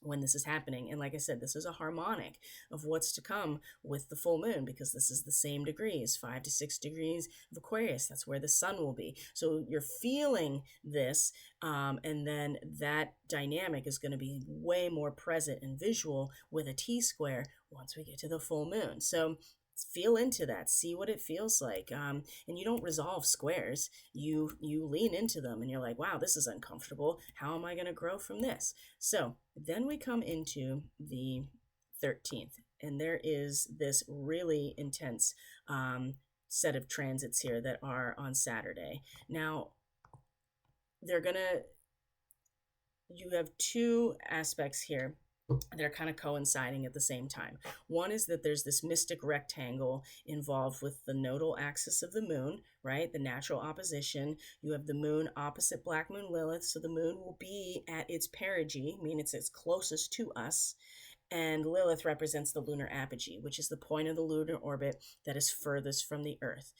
when this is happening. And like I said, this is a harmonic of what's to come with the full moon, because this is the same degrees, 5 to 6 degrees of Aquarius. That's where the sun will be. So you're feeling this, and then that dynamic is going to be way more present and visual with a T-square once we get to the full moon. So feel into that, see what it feels like, and you don't resolve squares. You lean into them, and you're like, wow, this is uncomfortable. How am I going to grow from this? So then we come into the 13th, and there is this really intense set of transits here that are on Saturday. Now, you have two aspects here they're kind of coinciding at the same time. One is that there's this mystic rectangle involved with the nodal axis of the moon, right? The natural opposition. You have the moon opposite Black Moon Lilith, so the moon will be at its perigee, meaning it's closest to us. And Lilith represents the lunar apogee, which is the point of the lunar orbit that is furthest from the Earth.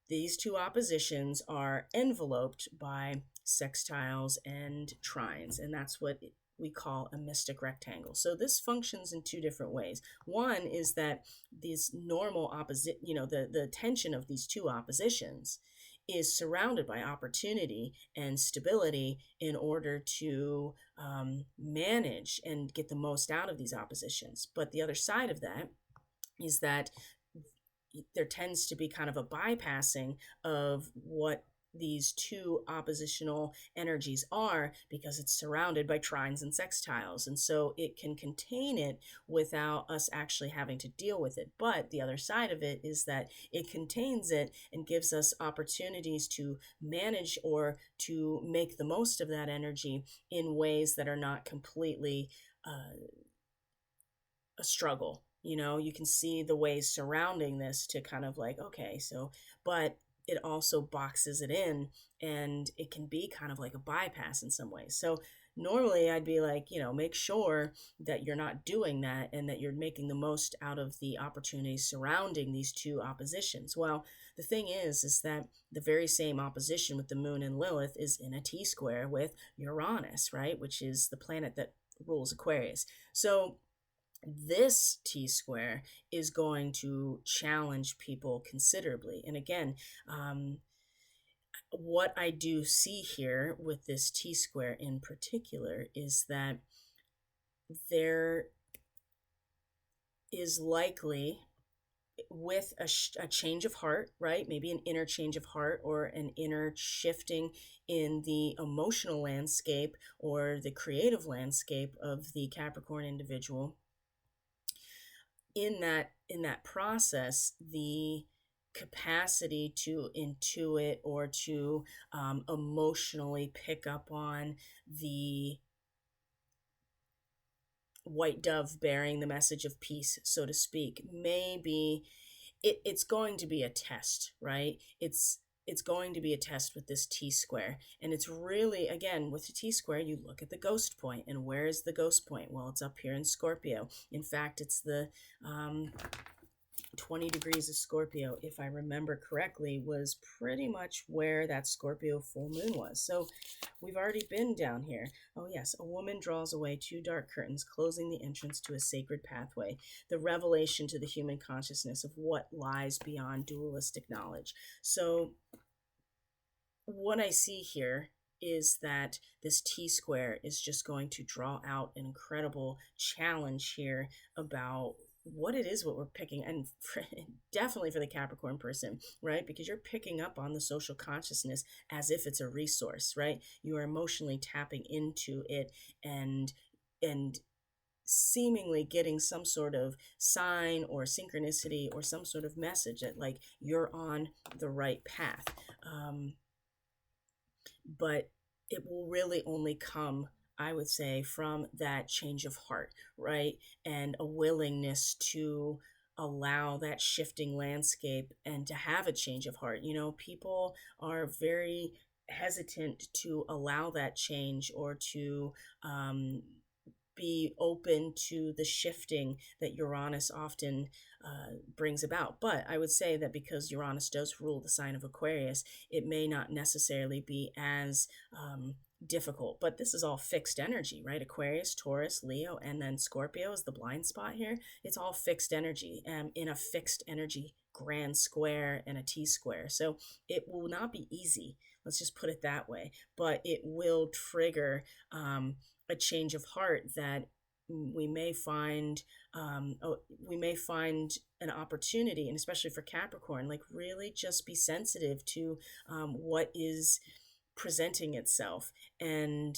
these two oppositions are enveloped by sextiles and trines, and that's what we call a mystic rectangle. So this functions in two different ways. One is that these normal opposite, the tension of these two oppositions is surrounded by opportunity and stability in order to manage and get the most out of these oppositions. But the other side of that is that there tends to be kind of a bypassing of what these two oppositional energies are, because it's surrounded by trines and sextiles, and so it can contain it without us actually having to deal with it. But the other side of it is that it contains it and gives us opportunities to manage or to make the most of that energy in ways that are not completely a struggle. You can see the ways surrounding this to kind of like, okay, so, but it also boxes it in, and it can be kind of like a bypass in some ways. So normally I'd be like, make sure that you're not doing that and that you're making the most out of the opportunities surrounding these two oppositions. Well, the thing is that the very same opposition with the moon and Lilith is in a T-square with Uranus, right? Which is the planet that rules Aquarius. So this T-square is going to challenge people considerably. And again, what I do see here with this T-square in particular is that there is likely, with a change of heart, right? Maybe an inner change of heart or an inner shifting in the emotional landscape or the creative landscape of the Capricorn individual. In that process, the capacity to intuit or to emotionally pick up on the white dove bearing the message of peace, so to speak, maybe it's going to be a test, right? It's going to be a test with this T-square. And it's really, again, with the T-square, you look at the ghost point. And where is the ghost point? Well, it's up here in Scorpio. In fact, it's the 20 degrees of Scorpio, if I remember correctly, was pretty much where that Scorpio full moon was. So we've already been down here. Oh yes, a woman draws away two dark curtains, closing the entrance to a sacred pathway, the revelation to the human consciousness of what lies beyond dualistic knowledge. So what I see here is that this T-square is just going to draw out an incredible challenge here about what it is, what we're picking, and definitely for the Capricorn person, right? Because you're picking up on the social consciousness as if it's a resource, right? You are emotionally tapping into it and seemingly getting some sort of sign or synchronicity or some sort of message that like you're on the right path. But it will really only come, I would say, from that change of heart, right? And a willingness to allow that shifting landscape and to have a change of heart. People are very hesitant to allow that change or to be open to the shifting that Uranus often brings about. But I would say that because Uranus does rule the sign of Aquarius, it may not necessarily be as difficult. But this is all fixed energy, right? Aquarius, Taurus, Leo, and then Scorpio is the blind spot here. It's all fixed energy in a fixed energy grand square and a T-square. So it will not be easy. Let's just put it that way. But it will trigger a change of heart that we may find an opportunity, and especially for Capricorn, like really just be sensitive to what is presenting itself. And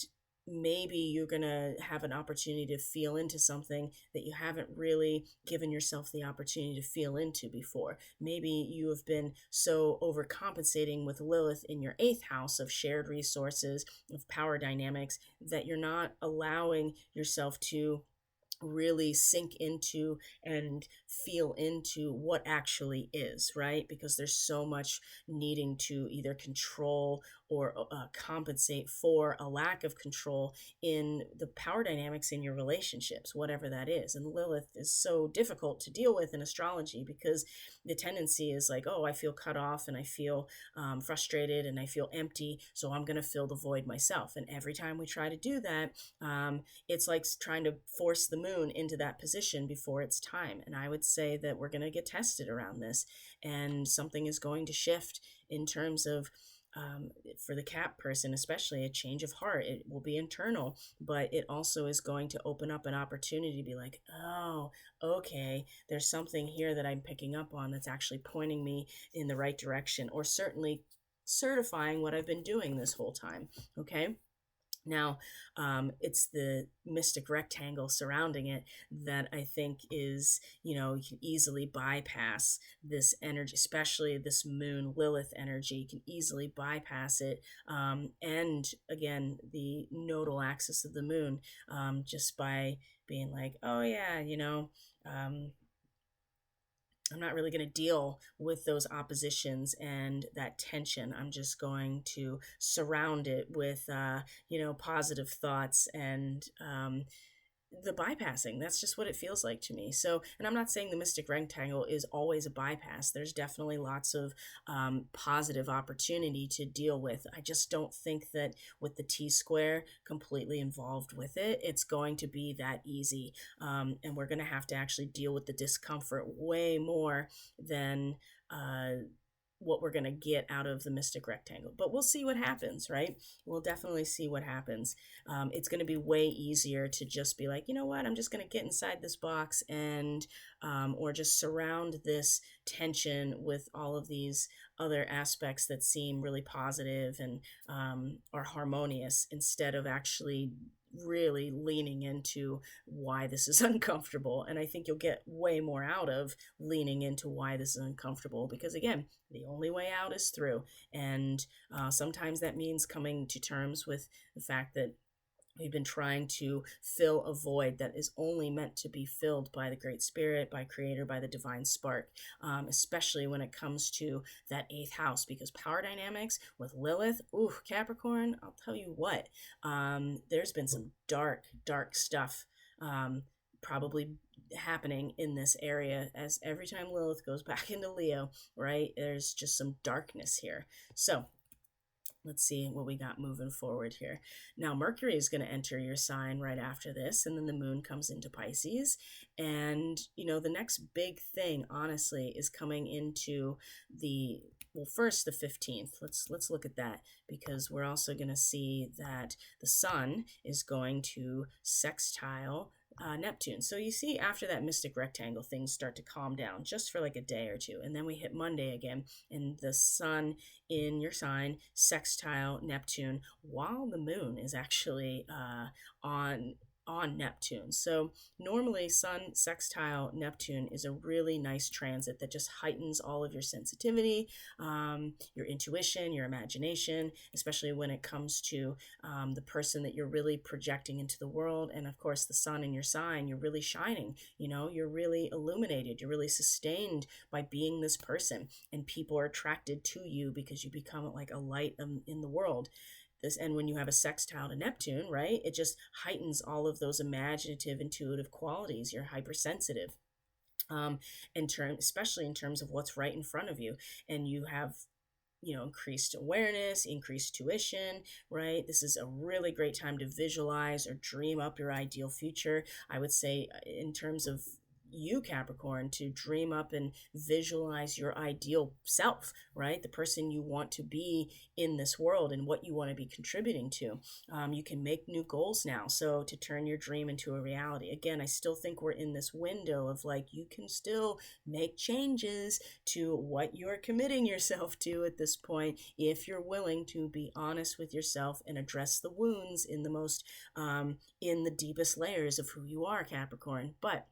maybe you're going to have an opportunity to feel into something that you haven't really given yourself the opportunity to feel into before. Maybe you have been so overcompensating with Lilith in your 8th house of shared resources, of power dynamics, that you're not allowing yourself to really sink into and feel into what actually is, right? Because there's so much needing to either control or compensate for a lack of control in the power dynamics in your relationships, whatever that is. And Lilith is so difficult to deal with in astrology because the tendency is like, oh, I feel cut off and I feel frustrated and I feel empty, so I'm going to fill the void myself. And every time we try to do that, it's like trying to force the moon into that position before it's time. And I would say that we're going to get tested around this, and something is going to shift in terms of for the Cap person, especially a change of heart. It will be internal, but it also is going to open up an opportunity to be like, oh, okay, there's something here that I'm picking up on that's actually pointing me in the right direction, or certainly certifying what I've been doing this whole time. Okay. Now, it's the mystic rectangle surrounding it that I think is, you can easily bypass this energy, especially this moon Lilith energy. You can easily bypass it. And again, the nodal axis of the moon, just by being like, oh, yeah, I'm not really going to deal with those oppositions and that tension. I'm just going to surround it with, positive thoughts and the bypassing. That's just what it feels like to me. So, and I'm not saying the mystic rectangle is always a bypass. There's definitely lots of positive opportunity to deal with. I just don't think that with the T square completely involved with it, it's going to be that easy. And we're going to have to actually deal with the discomfort way more than what we're going to get out of the mystic rectangle. But we'll see what happens, right? We'll definitely see what happens. It's going to be way easier to just be like, you know what, I'm just going to get inside this box and, or just surround this tension with all of these other aspects that seem really positive and are harmonious, instead of actually really leaning into why this is uncomfortable. And I think you'll get way more out of leaning into why this is uncomfortable, because again, the only way out is through. And sometimes that means coming to terms with the fact that we've been trying to fill a void that is only meant to be filled by the Great Spirit, by Creator, by the Divine Spark, especially when it comes to that eighth house. Because power dynamics with Lilith, ooh, Capricorn, I'll tell you what, there's been some dark, dark stuff probably happening in this area, as every time Lilith goes back into Leo, right, there's just some darkness here. So let's see what we got moving forward here. Now, Mercury is going to enter your sign right after this, and then the moon comes into Pisces. And, the next big thing, honestly, is coming into first the 15th. Let's look at that, because we're also going to see that the sun is going to sextile Neptune. So you see, after that mystic rectangle, things start to calm down just for like a day or two. And then we hit Monday again, and the sun in your sign sextile Neptune while the moon is actually on Neptune. So normally Sun sextile Neptune is a really nice transit that just heightens all of your sensitivity, your intuition, your imagination, especially when it comes to the person that you're really projecting into the world. And of course, the sun in your sign, you're really shining, you're really illuminated, you're really sustained by being this person, and people are attracted to you because you become like a light in the world. And when you have a sextile to Neptune, right, it just heightens all of those imaginative, intuitive qualities. You're hypersensitive, especially in terms of what's right in front of you, and you have increased awareness, increased tuition, right? This is a really great time to visualize or dream up your ideal future. I would say, in terms of you, Capricorn, to dream up and visualize your ideal self, right? The person you want to be in this world and what you want to be contributing to. You can make new goals now, so to turn your dream into a reality. Again, I still think we're in this window of like, you can still make changes to what you're committing yourself to at this point, if you're willing to be honest with yourself and address the wounds in the most in the deepest layers of who you are, Capricorn. But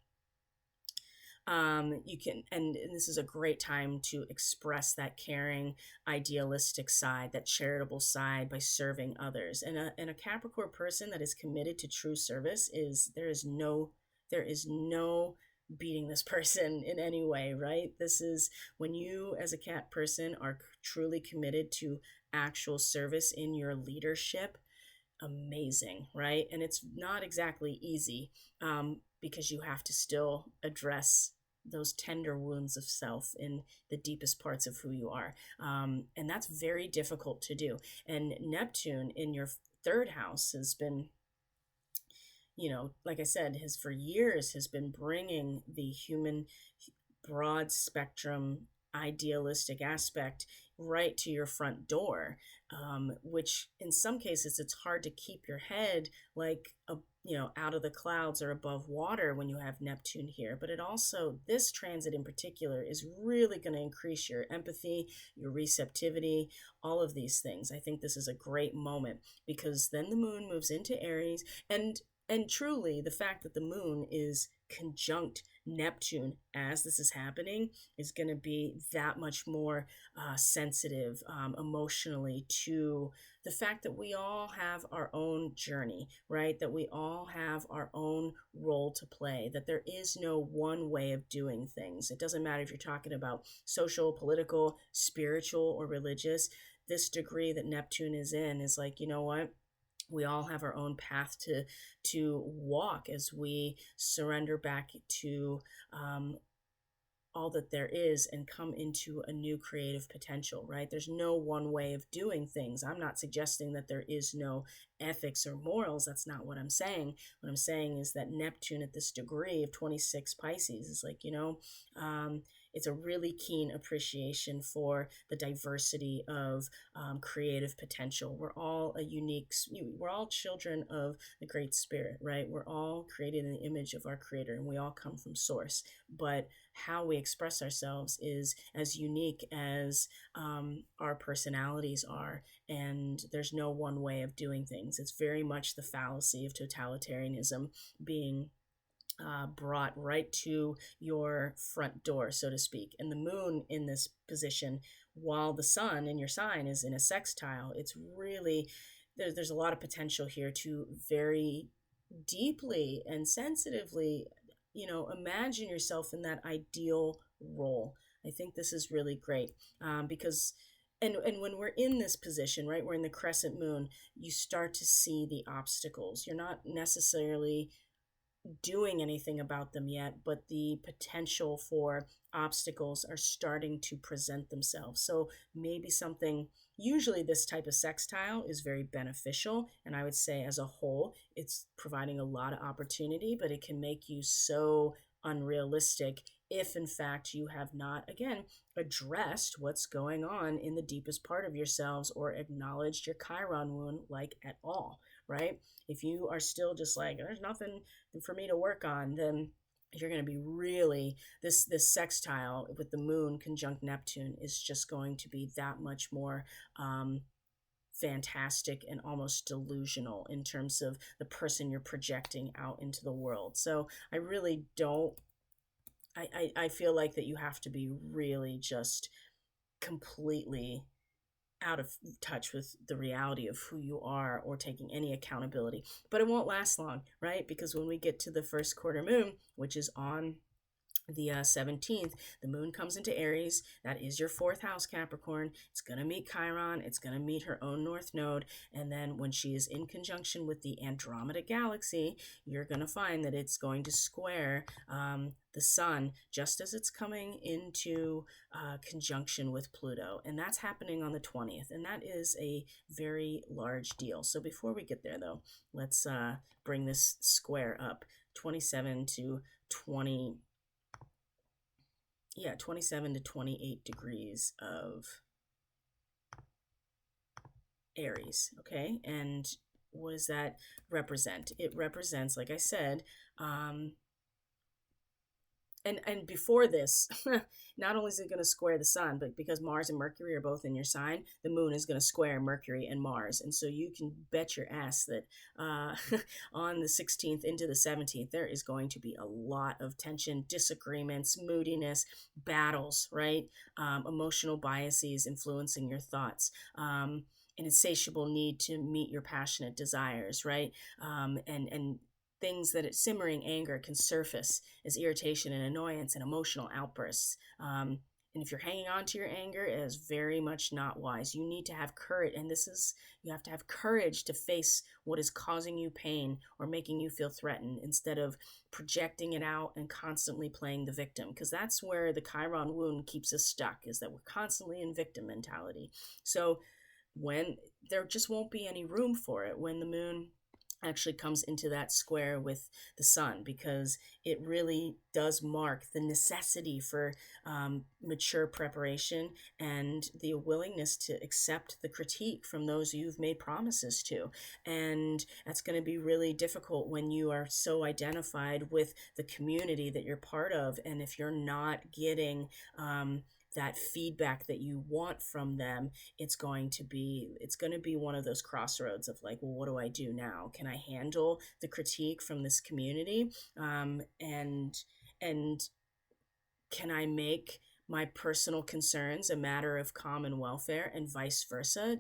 you can, and this is a great time to express that caring, idealistic side, that charitable side, by serving others. And a Capricorn person that is committed to true service there is no beating this person in any way, right? This is when you, as a Cap person, are truly committed to actual service in your leadership. Amazing, right? And it's not exactly easy, because you have to still address those tender wounds of self in the deepest parts of who you are. And that's very difficult to do. And Neptune in your third house has been, like I said, has for years has been bringing the human broad spectrum idealistic aspect right to your front door, which in some cases it's hard to keep your head like out of the clouds or above water when you have Neptune here. But it also, this transit in particular, is really going to increase your empathy, your receptivity, all of these things. I think this is a great moment because then the moon moves into Aries, and truly the fact that the moon is conjunct Neptune as this is happening is going to be that much more sensitive emotionally to the fact that we all have our own journey, right? That we all have our own role to play, that there is no one way of doing things. It doesn't matter if you're talking about social, political, spiritual, or religious. This degree that Neptune is in is like, you know what? We all have our own path to walk as we surrender back to all that there is and come into a new creative potential, right? There's no one way of doing things. I'm not suggesting that there is no ethics or morals. That's not what I'm saying. What I'm saying is that Neptune at this degree of 26 Pisces is like, it's a really keen appreciation for the diversity of creative potential. We're all we're all children of the Great Spirit, right? We're all created in the image of our Creator, and we all come from Source. But how we express ourselves is as unique as our personalities are, and there's no one way of doing things. It's very much the fallacy of totalitarianism being brought right to your front door, so to speak. And the moon in this position, while the sun in your sign is in a sextile, it's really, there's a lot of potential here to very deeply and sensitively, imagine yourself in that ideal role. I think this is really great because and when we're in this position, right, we're in the crescent moon, you start to see the obstacles. You're not necessarily doing anything about them yet, but the potential for obstacles are starting to present themselves. So maybe something, usually this type of sextile is very beneficial. And I would say as a whole, it's providing a lot of opportunity, but it can make you so unrealistic if in fact you have not, again, addressed what's going on in the deepest part of yourselves or acknowledged your Chiron wound like at all, right? If you are still just like, there's nothing for me to work on, then you're going to be really, this sextile with the moon conjunct Neptune is just going to be that much more fantastic and almost delusional in terms of the person you're projecting out into the world. So I really don't, I feel like that you have to be really just completely out of touch with the reality of who you are or taking any accountability. But it won't last long, right? Because when we get to the first quarter moon, which is on the 17th, the moon comes into Aries. That is your fourth house, Capricorn. It's going to meet Chiron. It's going to meet her own north node. And then when she is in conjunction with the Andromeda galaxy, you're going to find that it's going to square the sun just as it's coming into conjunction with Pluto. And that's happening on the 20th. And that is a very large deal. So before we get there, though, let's bring this square up. 27 to 28 degrees of Aries, okay? And what does that represent? It represents, like I said, and before this, not only is it going to square the sun, but because Mars and Mercury are both in your sign, the moon is going to square Mercury and Mars. And so you can bet your ass that on the 16th into the 17th, there is going to be a lot of tension, disagreements, moodiness, battles, right? Emotional biases influencing your thoughts. An insatiable need to meet your passionate desires, right? And things that simmering anger can surface as irritation and annoyance and emotional outbursts. And if you're hanging on to your anger, it is very much not wise. You need to have courage. And you have to have courage to face what is causing you pain or making you feel threatened instead of projecting it out and constantly playing the victim. Because that's where the Chiron wound keeps us stuck, is that we're constantly in victim mentality. So when there just won't be any room for it when the moon actually comes into that square with the sun, because it really does mark the necessity for mature preparation and the willingness to accept the critique from those you've made promises to. And that's going to be really difficult when you are so identified with the community that you're part of, and if you're not getting that feedback that you want from them, it's going to be one of those crossroads of like, well, what do I do now? Can I handle the critique from this community, and can I make my personal concerns a matter of common welfare, and vice versa?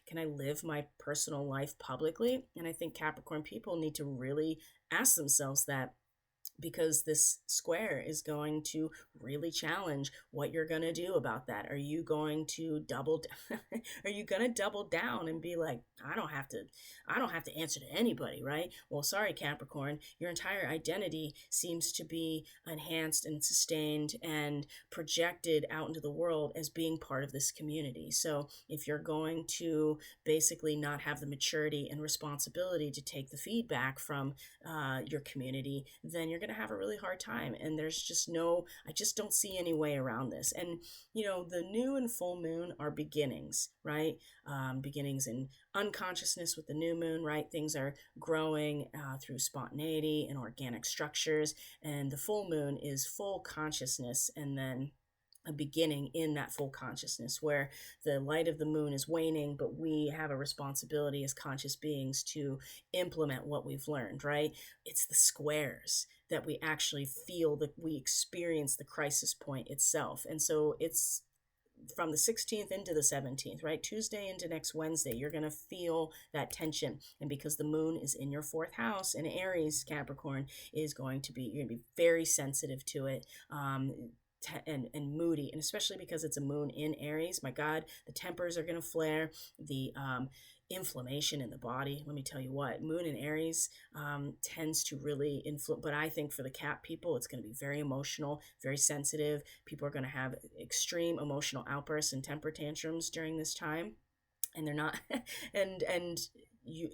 Can I live my personal life publicly? And I think Capricorn people need to really ask themselves that, because this square is going to really challenge what you're going to do about that. Are you going to are you going to double down and be like, I don't have to answer to anybody, right? Well, sorry, Capricorn, your entire identity seems to be enhanced and sustained and projected out into the world as being part of this community. So if you're going to basically not have the maturity and responsibility to take the feedback from your community, then you're going to have a really hard time. And I just don't see any way around this. And, the new and full moon are beginnings, right? Beginnings in unconsciousness with the new moon, right? Things are growing through spontaneity and organic structures. And the full moon is full consciousness, and then a beginning in that full consciousness where the light of the moon is waning, but we have a responsibility as conscious beings to implement what we've learned, right? It's the squares that we actually feel, that we experience the crisis point itself. And so it's from the 16th into the 17th, right? Tuesday into next Wednesday, you're going to feel that tension. And because the moon is in your fourth house in Aries, Capricorn, you're going to be very sensitive to it. And moody, and especially because it's a moon in Aries, my God, the tempers are going to flare, the inflammation in the body. Let me tell you what, moon in Aries tends to really influence, but I think for the Cap people, it's going to be very emotional, very sensitive. People are going to have extreme emotional outbursts and temper tantrums during this time, and they're not, and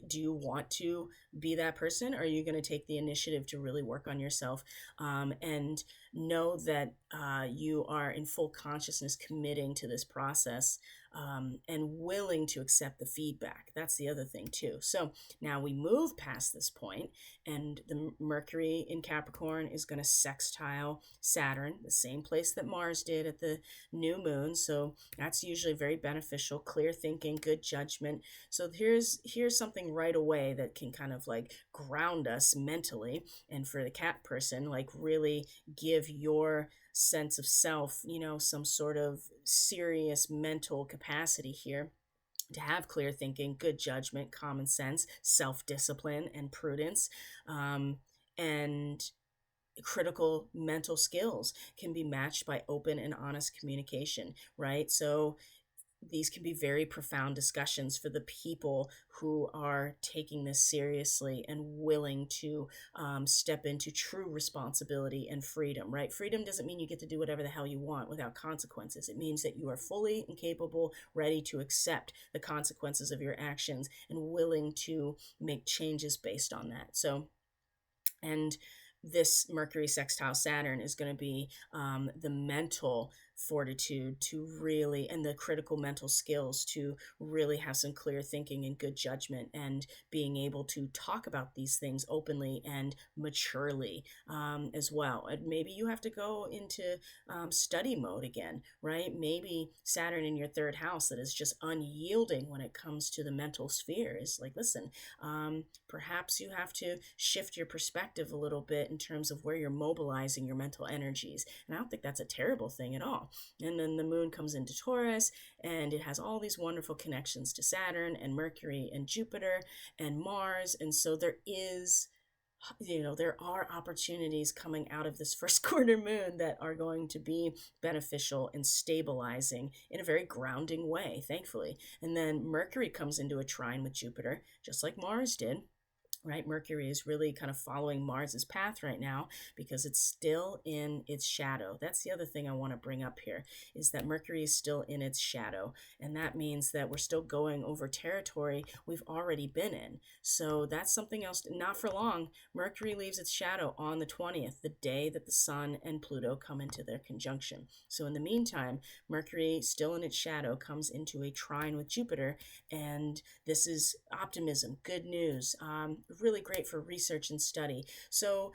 do you want to be that person? Or are you going to take the initiative to really work on yourself, and know that you are in full consciousness committing to this process, and willing to accept the feedback? That's the other thing too. So now we move past this point, and the Mercury in Capricorn is going to sextile Saturn, the same place that Mars did at the new moon. So that's usually very beneficial, clear thinking, good judgment. So here's something right away that can kind of like ground us mentally, and for the Cap person, like really give your sense of self, some sort of serious mental capacity here to have clear thinking, good judgment, common sense, self-discipline, and prudence, and critical mental skills can be matched by open and honest communication, right? So these can be very profound discussions for the people who are taking this seriously and willing to step into true responsibility and freedom, right? Freedom doesn't mean you get to do whatever the hell you want without consequences. It means that you are fully and capable, ready to accept the consequences of your actions, and willing to make changes based on that. So, and this Mercury sextile Saturn is going to be the mental fortitude to really, and the critical mental skills to really have some clear thinking and good judgment, and being able to talk about these things openly and maturely, as well. And maybe you have to go into study mode again, right? Maybe Saturn in your third house that is just unyielding when it comes to the mental sphere is like, listen, perhaps you have to shift your perspective a little bit in terms of where you're mobilizing your mental energies. And I don't think that's a terrible thing at all. And then the moon comes into Taurus, and it has all these wonderful connections to Saturn and Mercury and Jupiter and Mars. And so there is there are opportunities coming out of this first quarter moon that are going to be beneficial and stabilizing in a very grounding way, thankfully. And then Mercury comes into a trine with Jupiter, just like Mars did, right? Mercury is really kind of following Mars's path right now because it's still in its shadow. That's the other thing I want to bring up here, is that Mercury is still in its shadow, and that means that we're still going over territory we've already been in. So that's something else. Not for long. Mercury leaves its shadow on the 20th, the day that the Sun and Pluto come into their conjunction. So in the meantime, Mercury, still in its shadow, comes into a trine with Jupiter, and this is optimism, good news, really great for research and study. So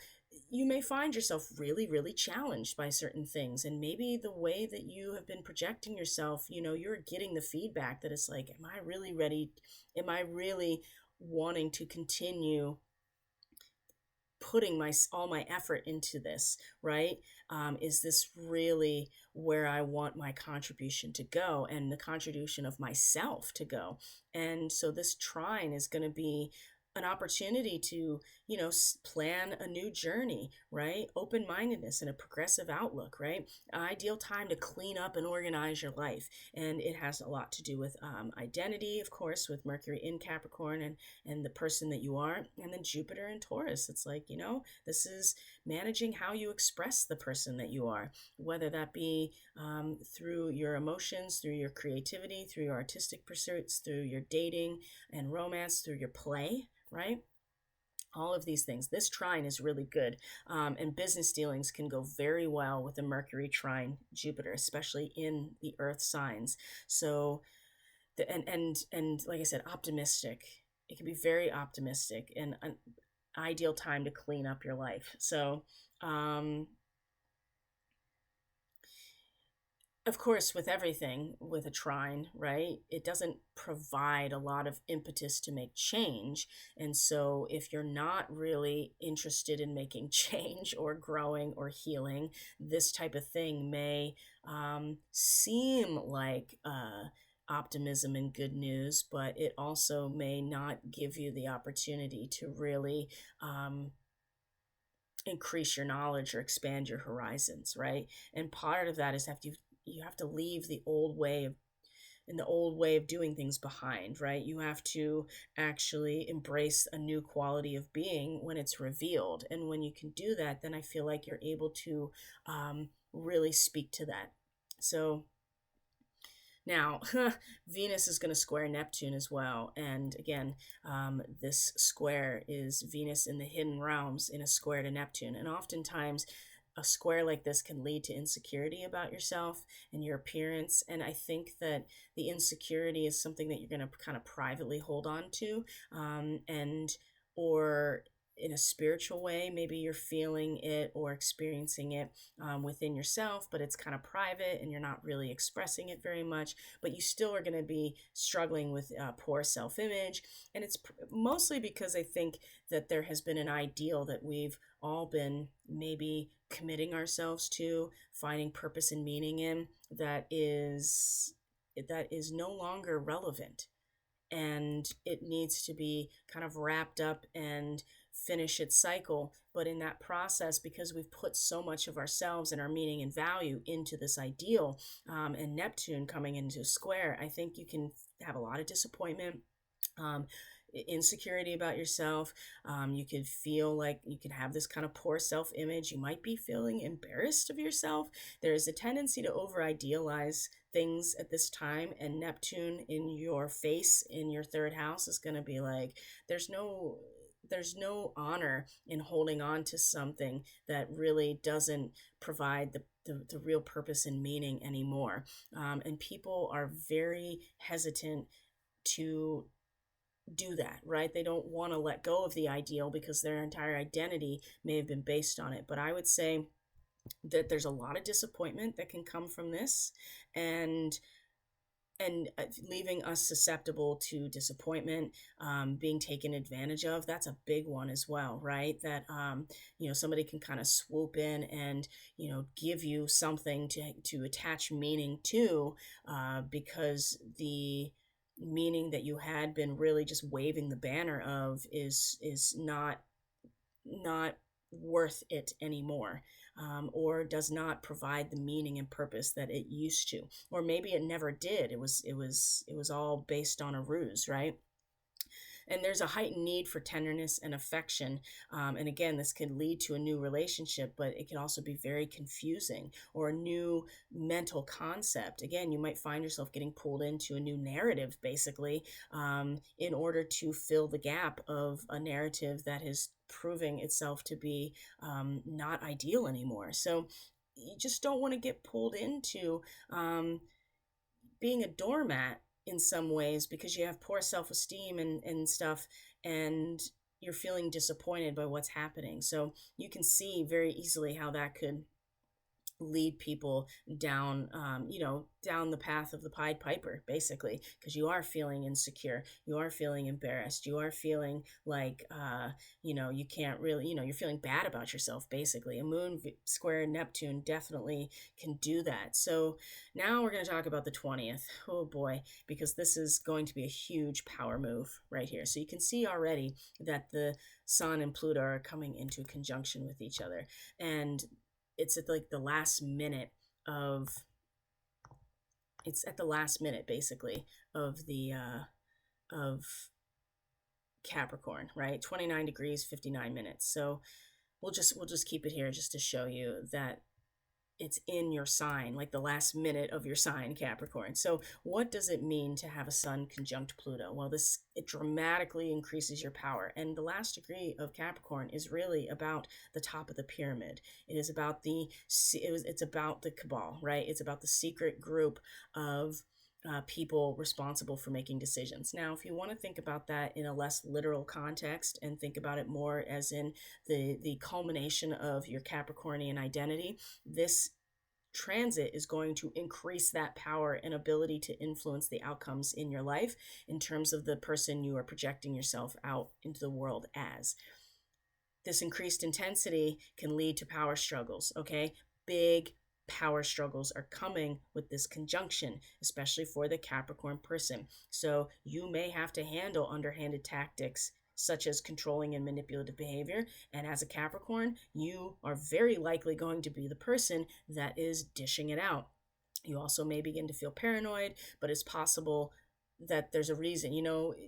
you may find yourself really, really challenged by certain things. And maybe the way that you have been projecting yourself, you're getting the feedback that it's like, am I really ready? Am I really wanting to continue putting all my effort into this, right? Is this really where I want my contribution to go, and the contribution of myself to go? And so this trine is going to be an opportunity to, plan a new journey, right? Open-mindedness and a progressive outlook, right? Ideal time to clean up and organize your life. And it has a lot to do with identity, of course, with Mercury in Capricorn, and the person that you are. And then Jupiter in Taurus. It's like, this is managing how you express the person that you are, whether that be through your emotions, through your creativity, through your artistic pursuits, through your dating and romance, through your play, right? All of these things. This trine is really good. And business dealings can go very well with the Mercury trine Jupiter, especially in the earth signs. So, and like I said, optimistic. It can be very optimistic and an ideal time to clean up your life. So, of course, with everything, with a trine, right, it doesn't provide a lot of impetus to make change. And so, if you're not really interested in making change or growing or healing, this type of thing may seem like optimism and good news, but it also may not give you the opportunity to really increase your knowledge or expand your horizons, right? And part of that is you have to leave the old way of doing things behind, right? You have to actually embrace a new quality of being when it's revealed. And when you can do that, then I feel like you're able to really speak to that. So now, Venus is going to square Neptune as well. And again, this square is Venus in the hidden realms in a square to Neptune. And oftentimes, a square like this can lead to insecurity about yourself and your appearance. And I think that the insecurity is something that you're going to kind of privately hold on to, or in a spiritual way, maybe you're feeling it or experiencing it within yourself, but it's kind of private and you're not really expressing it very much, but you still are going to be struggling with poor self-image. And it's mostly because I think that there has been an ideal that we've all been maybe committing ourselves to, finding purpose and meaning in, that is no longer relevant. And it needs to be kind of wrapped up and finish its cycle. But in that process, because we've put so much of ourselves and our meaning and value into this ideal, and Neptune coming into square, I think you can have a lot of disappointment, insecurity about yourself. You could feel like you could have this kind of poor self-image. You might be feeling embarrassed of yourself. There is a tendency to over-idealize things at this time, and Neptune in your face in your third house is going to be like, there's no honor in holding on to something that really doesn't provide the real purpose and meaning anymore. And people are very hesitant to do that, right? They don't want to let go of the ideal because their entire identity may have been based on it. But I would say that there's a lot of disappointment that can come from this, and leaving us susceptible to disappointment, being taken advantage of. That's a big one as well, right? That somebody can kind of swoop in and give you something to attach meaning to, because the meaning that you had been really just waving the banner of is not not worth it anymore, or does not provide the meaning and purpose that it used to, or maybe it never did. It was all based on a ruse, right? And there's a heightened need for tenderness and affection. And again, this can lead to a new relationship, but it can also be very confusing, or a new mental concept. Again, you might find yourself getting pulled into a new narrative, basically, in order to fill the gap of a narrative that is proving itself to be not ideal anymore. So you just don't want to get pulled into being a doormat in some ways, because you have poor self-esteem and stuff, and you're feeling disappointed by what's happening. So you can see very easily how that could lead people down, down the path of the Pied Piper, basically, because you are feeling insecure, you are feeling embarrassed, you are feeling like, you can't really, you're feeling bad about yourself, basically. A moon square Neptune definitely can do that. So now we're going to talk about the 20th. Oh boy, because this is going to be a huge power move right here. So you can see already that the Sun and Pluto are coming into conjunction with each other. And it's at like the last minute of it's at the last minute, basically, of the of Capricorn, right? 29 degrees 59 minutes. So we'll just keep it here just to show you that it's in your sign, like the last minute of your sign, Capricorn. So what does it mean to have a Sun conjunct Pluto? Well, it dramatically increases your power. And the last degree of Capricorn is really about the top of the pyramid. It is about it's about the cabal, right? It's about the secret group of people responsible for making decisions. Now, if you want to think about that in a less literal context and think about it more as in the culmination of your Capricornian identity, this transit is going to increase that power and ability to influence the outcomes in your life in terms of the person you are projecting yourself out into the world as. This increased intensity can lead to power struggles, okay? Big power struggles are coming with this conjunction, especially for the Capricorn person. So you may have to handle underhanded tactics such as controlling and manipulative behavior. And as a Capricorn, you are very likely going to be the person that is dishing it out. You also may begin to feel paranoid, but it's possible that there's a reason.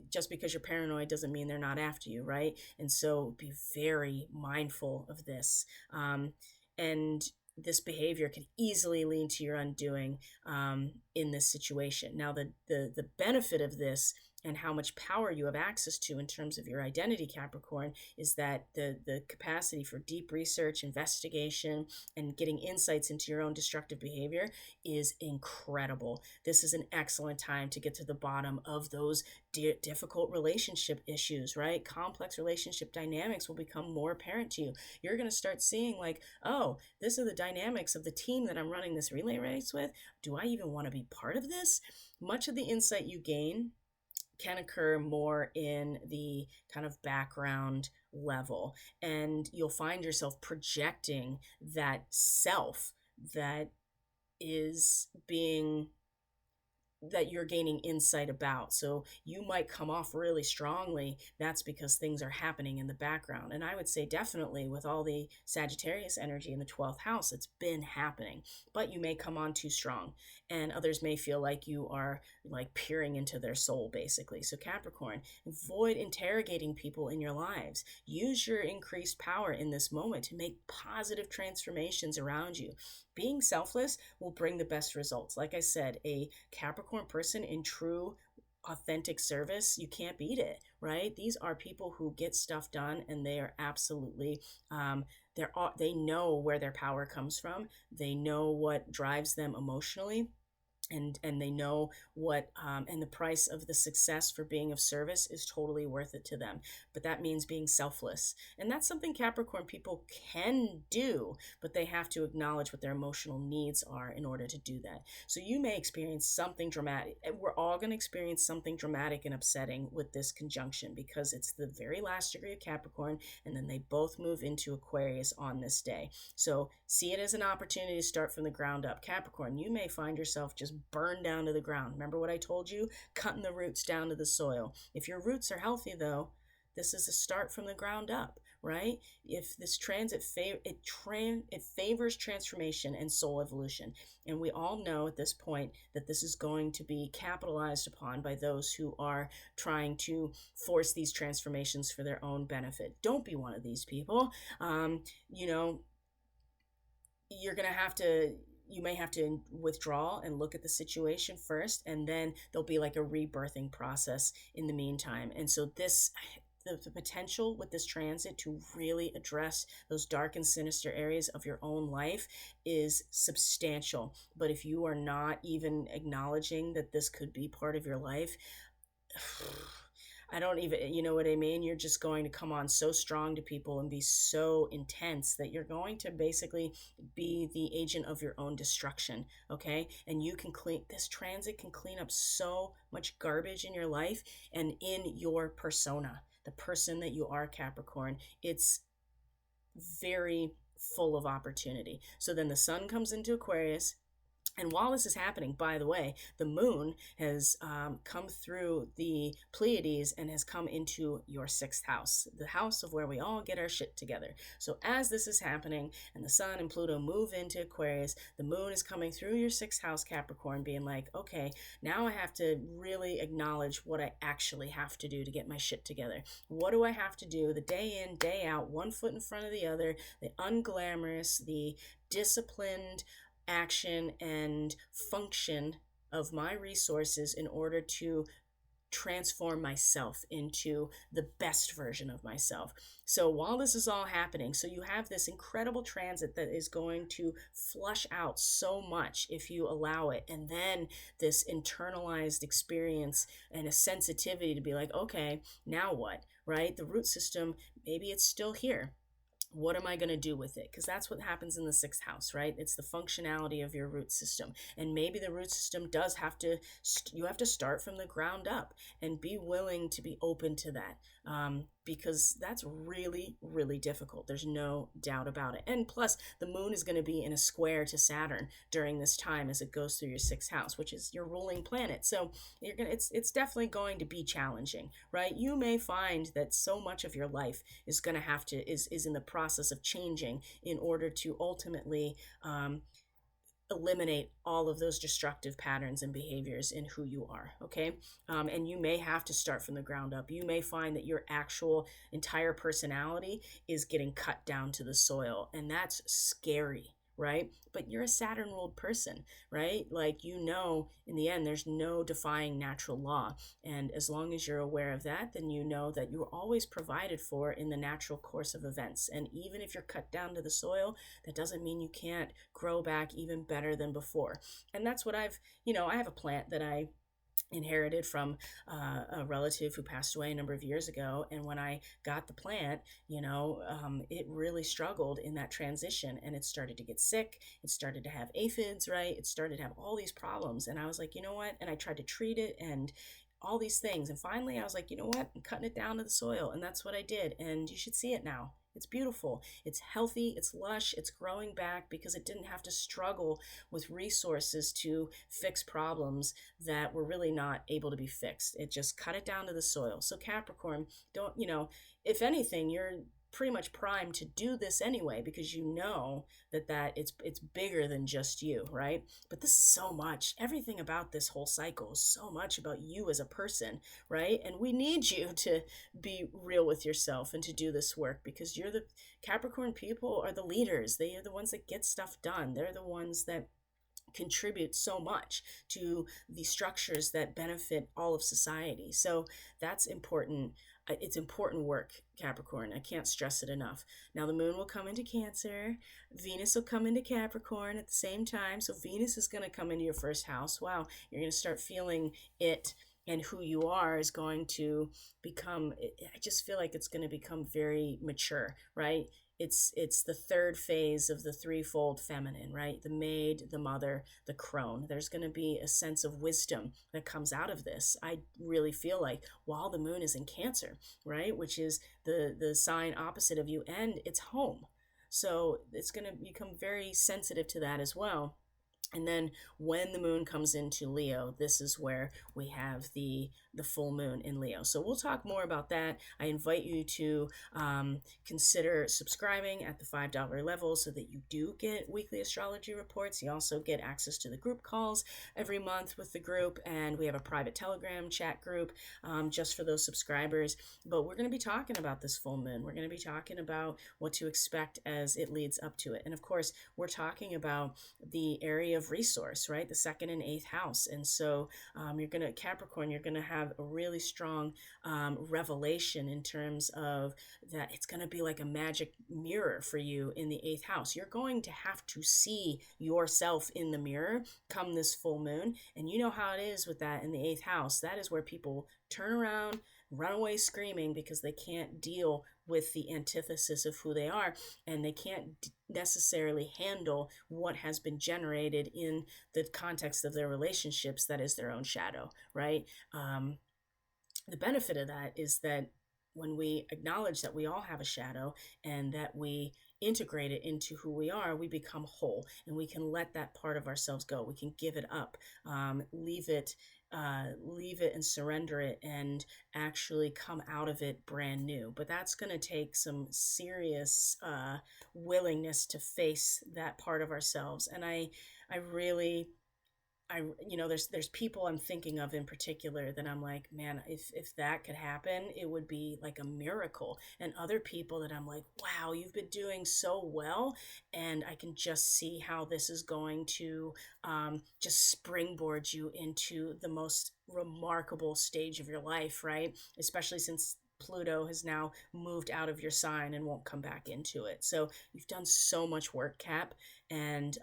Just because you're paranoid doesn't mean they're not after you, right? And so be very mindful of this. And this behavior can easily lead to your undoing in this situation. Now, the benefit of this and how much power you have access to in terms of your identity, Capricorn, is that the capacity for deep research, investigation, and getting insights into your own destructive behavior is incredible. This is an excellent time to get to the bottom of those difficult relationship issues, right? Complex relationship dynamics will become more apparent to you. You're going to start seeing like, oh, this is the dynamics of the team that I'm running this relay race with. Do I even want to be part of this? Much of the insight you gain can occur more in the kind of background level, and you'll find yourself projecting that self that is being that you're gaining insight about. So you might come off really strongly. That's because things are happening in the background. And I would say definitely with all the Sagittarius energy in the 12th house, it's been happening. But you may come on too strong, and others may feel like you are like peering into their soul, basically. So Capricorn, avoid interrogating people in your lives. Use your increased power in this moment to make positive transformations around you. Being selfless will bring the best results. Like I said, a Capricorn person in true authentic service, you can't beat it, right? These are people who get stuff done, and they are absolutely they know where their power comes from. They know what drives them emotionally, and they know what and the price of the success for being of service is totally worth it to them. But that means being selfless, and that's something Capricorn people can do, but they have to acknowledge what their emotional needs are in order to do that. So you may experience something dramatic. We're all going to experience something dramatic and upsetting with this conjunction, because it's the very last degree of Capricorn, and then they both move into Aquarius on this day. So see it as an opportunity to start from the ground up. Capricorn, you may find yourself just burned down to the ground. Remember what I told you? Cutting the roots down to the soil. If your roots are healthy, though, this is a start from the ground up, right? If this transit it favors transformation and soul evolution, and we all know at this point that this is going to be capitalized upon by those who are trying to force these transformations for their own benefit. Don't be one of these people. You know, you're going to have to you may have to withdraw and look at the situation first, and then there'll be like a rebirthing process in the meantime. And so the potential with this transit to really address those dark and sinister areas of your own life is substantial. But if you are not even acknowledging that this could be part of your life, I don't even, you know what I mean? You're just going to come on so strong to people and be so intense that you're going to basically be the agent of your own destruction, okay? And this transit can clean up so much garbage in your life and in your persona, the person that you are, Capricorn. It's very full of opportunity. So then the sun comes into Aquarius. And while this is happening, by the way, the moon has come through the Pleiades and has come into your sixth house, the house of where we all get our shit together. So as this is happening and the sun and Pluto move into Aquarius, the moon is coming through your sixth house, Capricorn, being like, okay, now I have to really acknowledge what I actually have to do to get my shit together. What do I have to do the day in, day out, one foot in front of the other, the unglamorous, the disciplined action and function of my resources in order to transform myself into the best version of myself. So while this is all happening, so you have this incredible transit that is going to flush out so much if you allow it, and then this internalized experience and a sensitivity to be like, okay, now what, right? The root system, maybe it's still here. What am I going to do with it? Because that's what happens in the sixth house, right? It's the functionality of your root system. And maybe the root system does have to, you have to start from the ground up and be willing to be open to that. Because that's really, really difficult. There's no doubt about it. And plus, the moon is going to be in a square to Saturn during this time as it goes through your sixth house, which is your ruling planet. So it's definitely going to be challenging, right? You may find that so much of your life is going to have to is in the process of changing in order to ultimately eliminate all of those destructive patterns and behaviors in who you are, okay? And you may have to start from the ground up. You may find that your actual entire personality is getting cut down to the soil, and that's scary, right? But you're a Saturn ruled person, right? Like, you know, in the end, there's no defying natural law. And as long as you're aware of that, then you know that you're always provided for in the natural course of events. And even if you're cut down to the soil, that doesn't mean you can't grow back even better than before. And that's what I have a plant that I inherited from a relative who passed away a number of years ago. And when I got the plant, it really struggled in that transition, and it started to get sick. It started to have aphids, right? It started to have all these problems. And I was like, you know what? And I tried to treat it and all these things. And finally I was like, you know what? I'm cutting it down to the soil. And that's what I did. And you should see it now. It's beautiful. It's healthy. It's lush. It's growing back because it didn't have to struggle with resources to fix problems that were really not able to be fixed. It just cut it down to the soil. So Capricorn, don't, if anything, you're pretty much primed to do this anyway, because you know that it's bigger than just you, right? But this is so much. Everything about this whole cycle is so much about you as a person, right? And we need you to be real with yourself and to do this work, because you're the Capricorn people are the leaders. They are the ones that get stuff done. They're the ones that contribute so much to the structures that benefit all of society. So that's important. It's important work, Capricorn. I can't stress it enough. Now the moon will come into Cancer. Venus will come into Capricorn at the same time. So Venus is going to come into your first house. Wow, you're going to start feeling it, and who you are is going to become, I just feel like it's going to become very mature, right? It's the third phase of the threefold feminine, right? The maid, the mother, the crone. There's going to be a sense of wisdom that comes out of this. I really feel like while the moon is in Cancer, right, which is the sign opposite of you, and it's home. So it's going to become very sensitive to that as well. And then when the moon comes into Leo, this is where we have the full moon in Leo. So we'll talk more about that. I invite you to consider subscribing at the $5 level so that you do get weekly astrology reports. You also get access to the group calls every month with the group, and we have a private Telegram chat group just for those subscribers. But we're going to be talking about this full moon. We're going to be talking about what to expect as it leads up to it. And of course, we're talking about the area of resource, right? The second and eighth house. And so you're going to, Capricorn, you're going to have a really strong revelation in terms of that it's going to be like a magic mirror for you in the eighth house. You're going to have to see yourself in the mirror come this full moon. And you know how it is with that in the eighth house. That is where people turn around, run away screaming because they can't deal with the antithesis of who they are, and they can't necessarily handle what has been generated in the context of their relationships that is their own shadow, right? The benefit of that is that when we acknowledge that we all have a shadow and that we integrate it into who we are, we become whole, and we can let that part of ourselves go. We can give it up, leave it and surrender it, and actually come out of it brand new. But that's going to take some serious willingness to face that part of ourselves. And I really, there's people I'm thinking of in particular that I'm like, man, if that could happen, it would be like a miracle. And other people that I'm like, wow, you've been doing so well, and I can just see how this is going to just springboard you into the most remarkable stage of your life, right? Especially since Pluto has now moved out of your sign and won't come back into it. So you've done so much work, Cap, and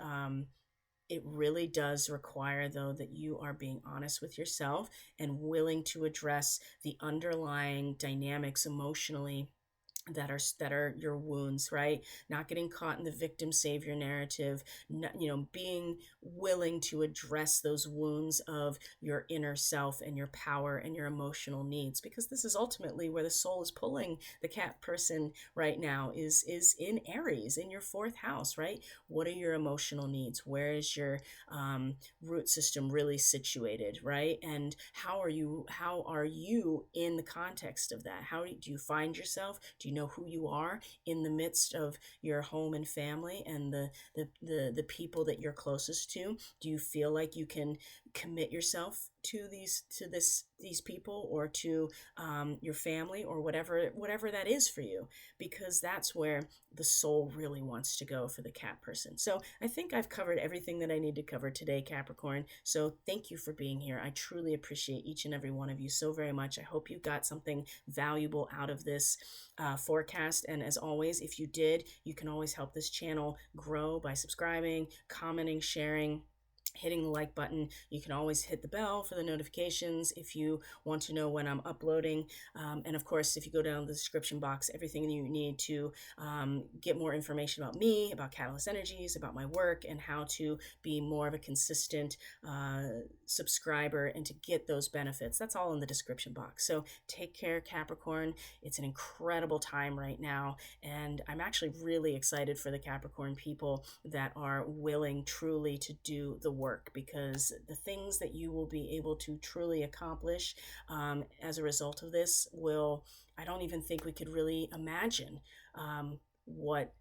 it really does require, though, that you are being honest with yourself and willing to address the underlying dynamics emotionally that are your wounds, right? Not getting caught in the victim savior narrative, being willing to address those wounds of your inner self and your power and your emotional needs, because this is ultimately where the soul is pulling the Cat person right now, is in Aries, in your fourth house, right? What are your emotional needs? Where is your root system really situated, right? And how are you in the context of that? How do you find yourself? Do you know who you are in the midst of your home and family and the people that you're closest to? Do you feel like you can commit yourself to these people, or to your family, or whatever that is for you? Because that's where the soul really wants to go for the Cat person. So I think I've covered everything that I need to cover today, Capricorn. So thank you for being here. I truly appreciate each and every one of you so very much. I hope you got something valuable out of this forecast. And as always, if you did, you can always help this channel grow by subscribing, commenting, sharing, hitting the like button. You can always hit the bell for the notifications if you want to know when I'm uploading. And of course, if you go down the description box, everything you need to get more information about me, about Catalyst Energies, about my work, and how to be more of a consistent subscriber and to get those benefits. That's all in the description box. So take care, Capricorn. It's an incredible time right now. And I'm actually really excited for the Capricorn people that are willing truly to do the work, because the things that you will be able to truly accomplish as a result of this I don't even think we could really imagine what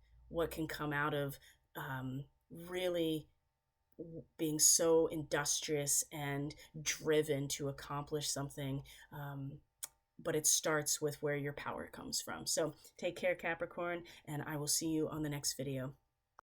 can come out of really being so industrious and driven to accomplish something. But it starts with where your power comes from. So take care, Capricorn, and I will see you on the next video.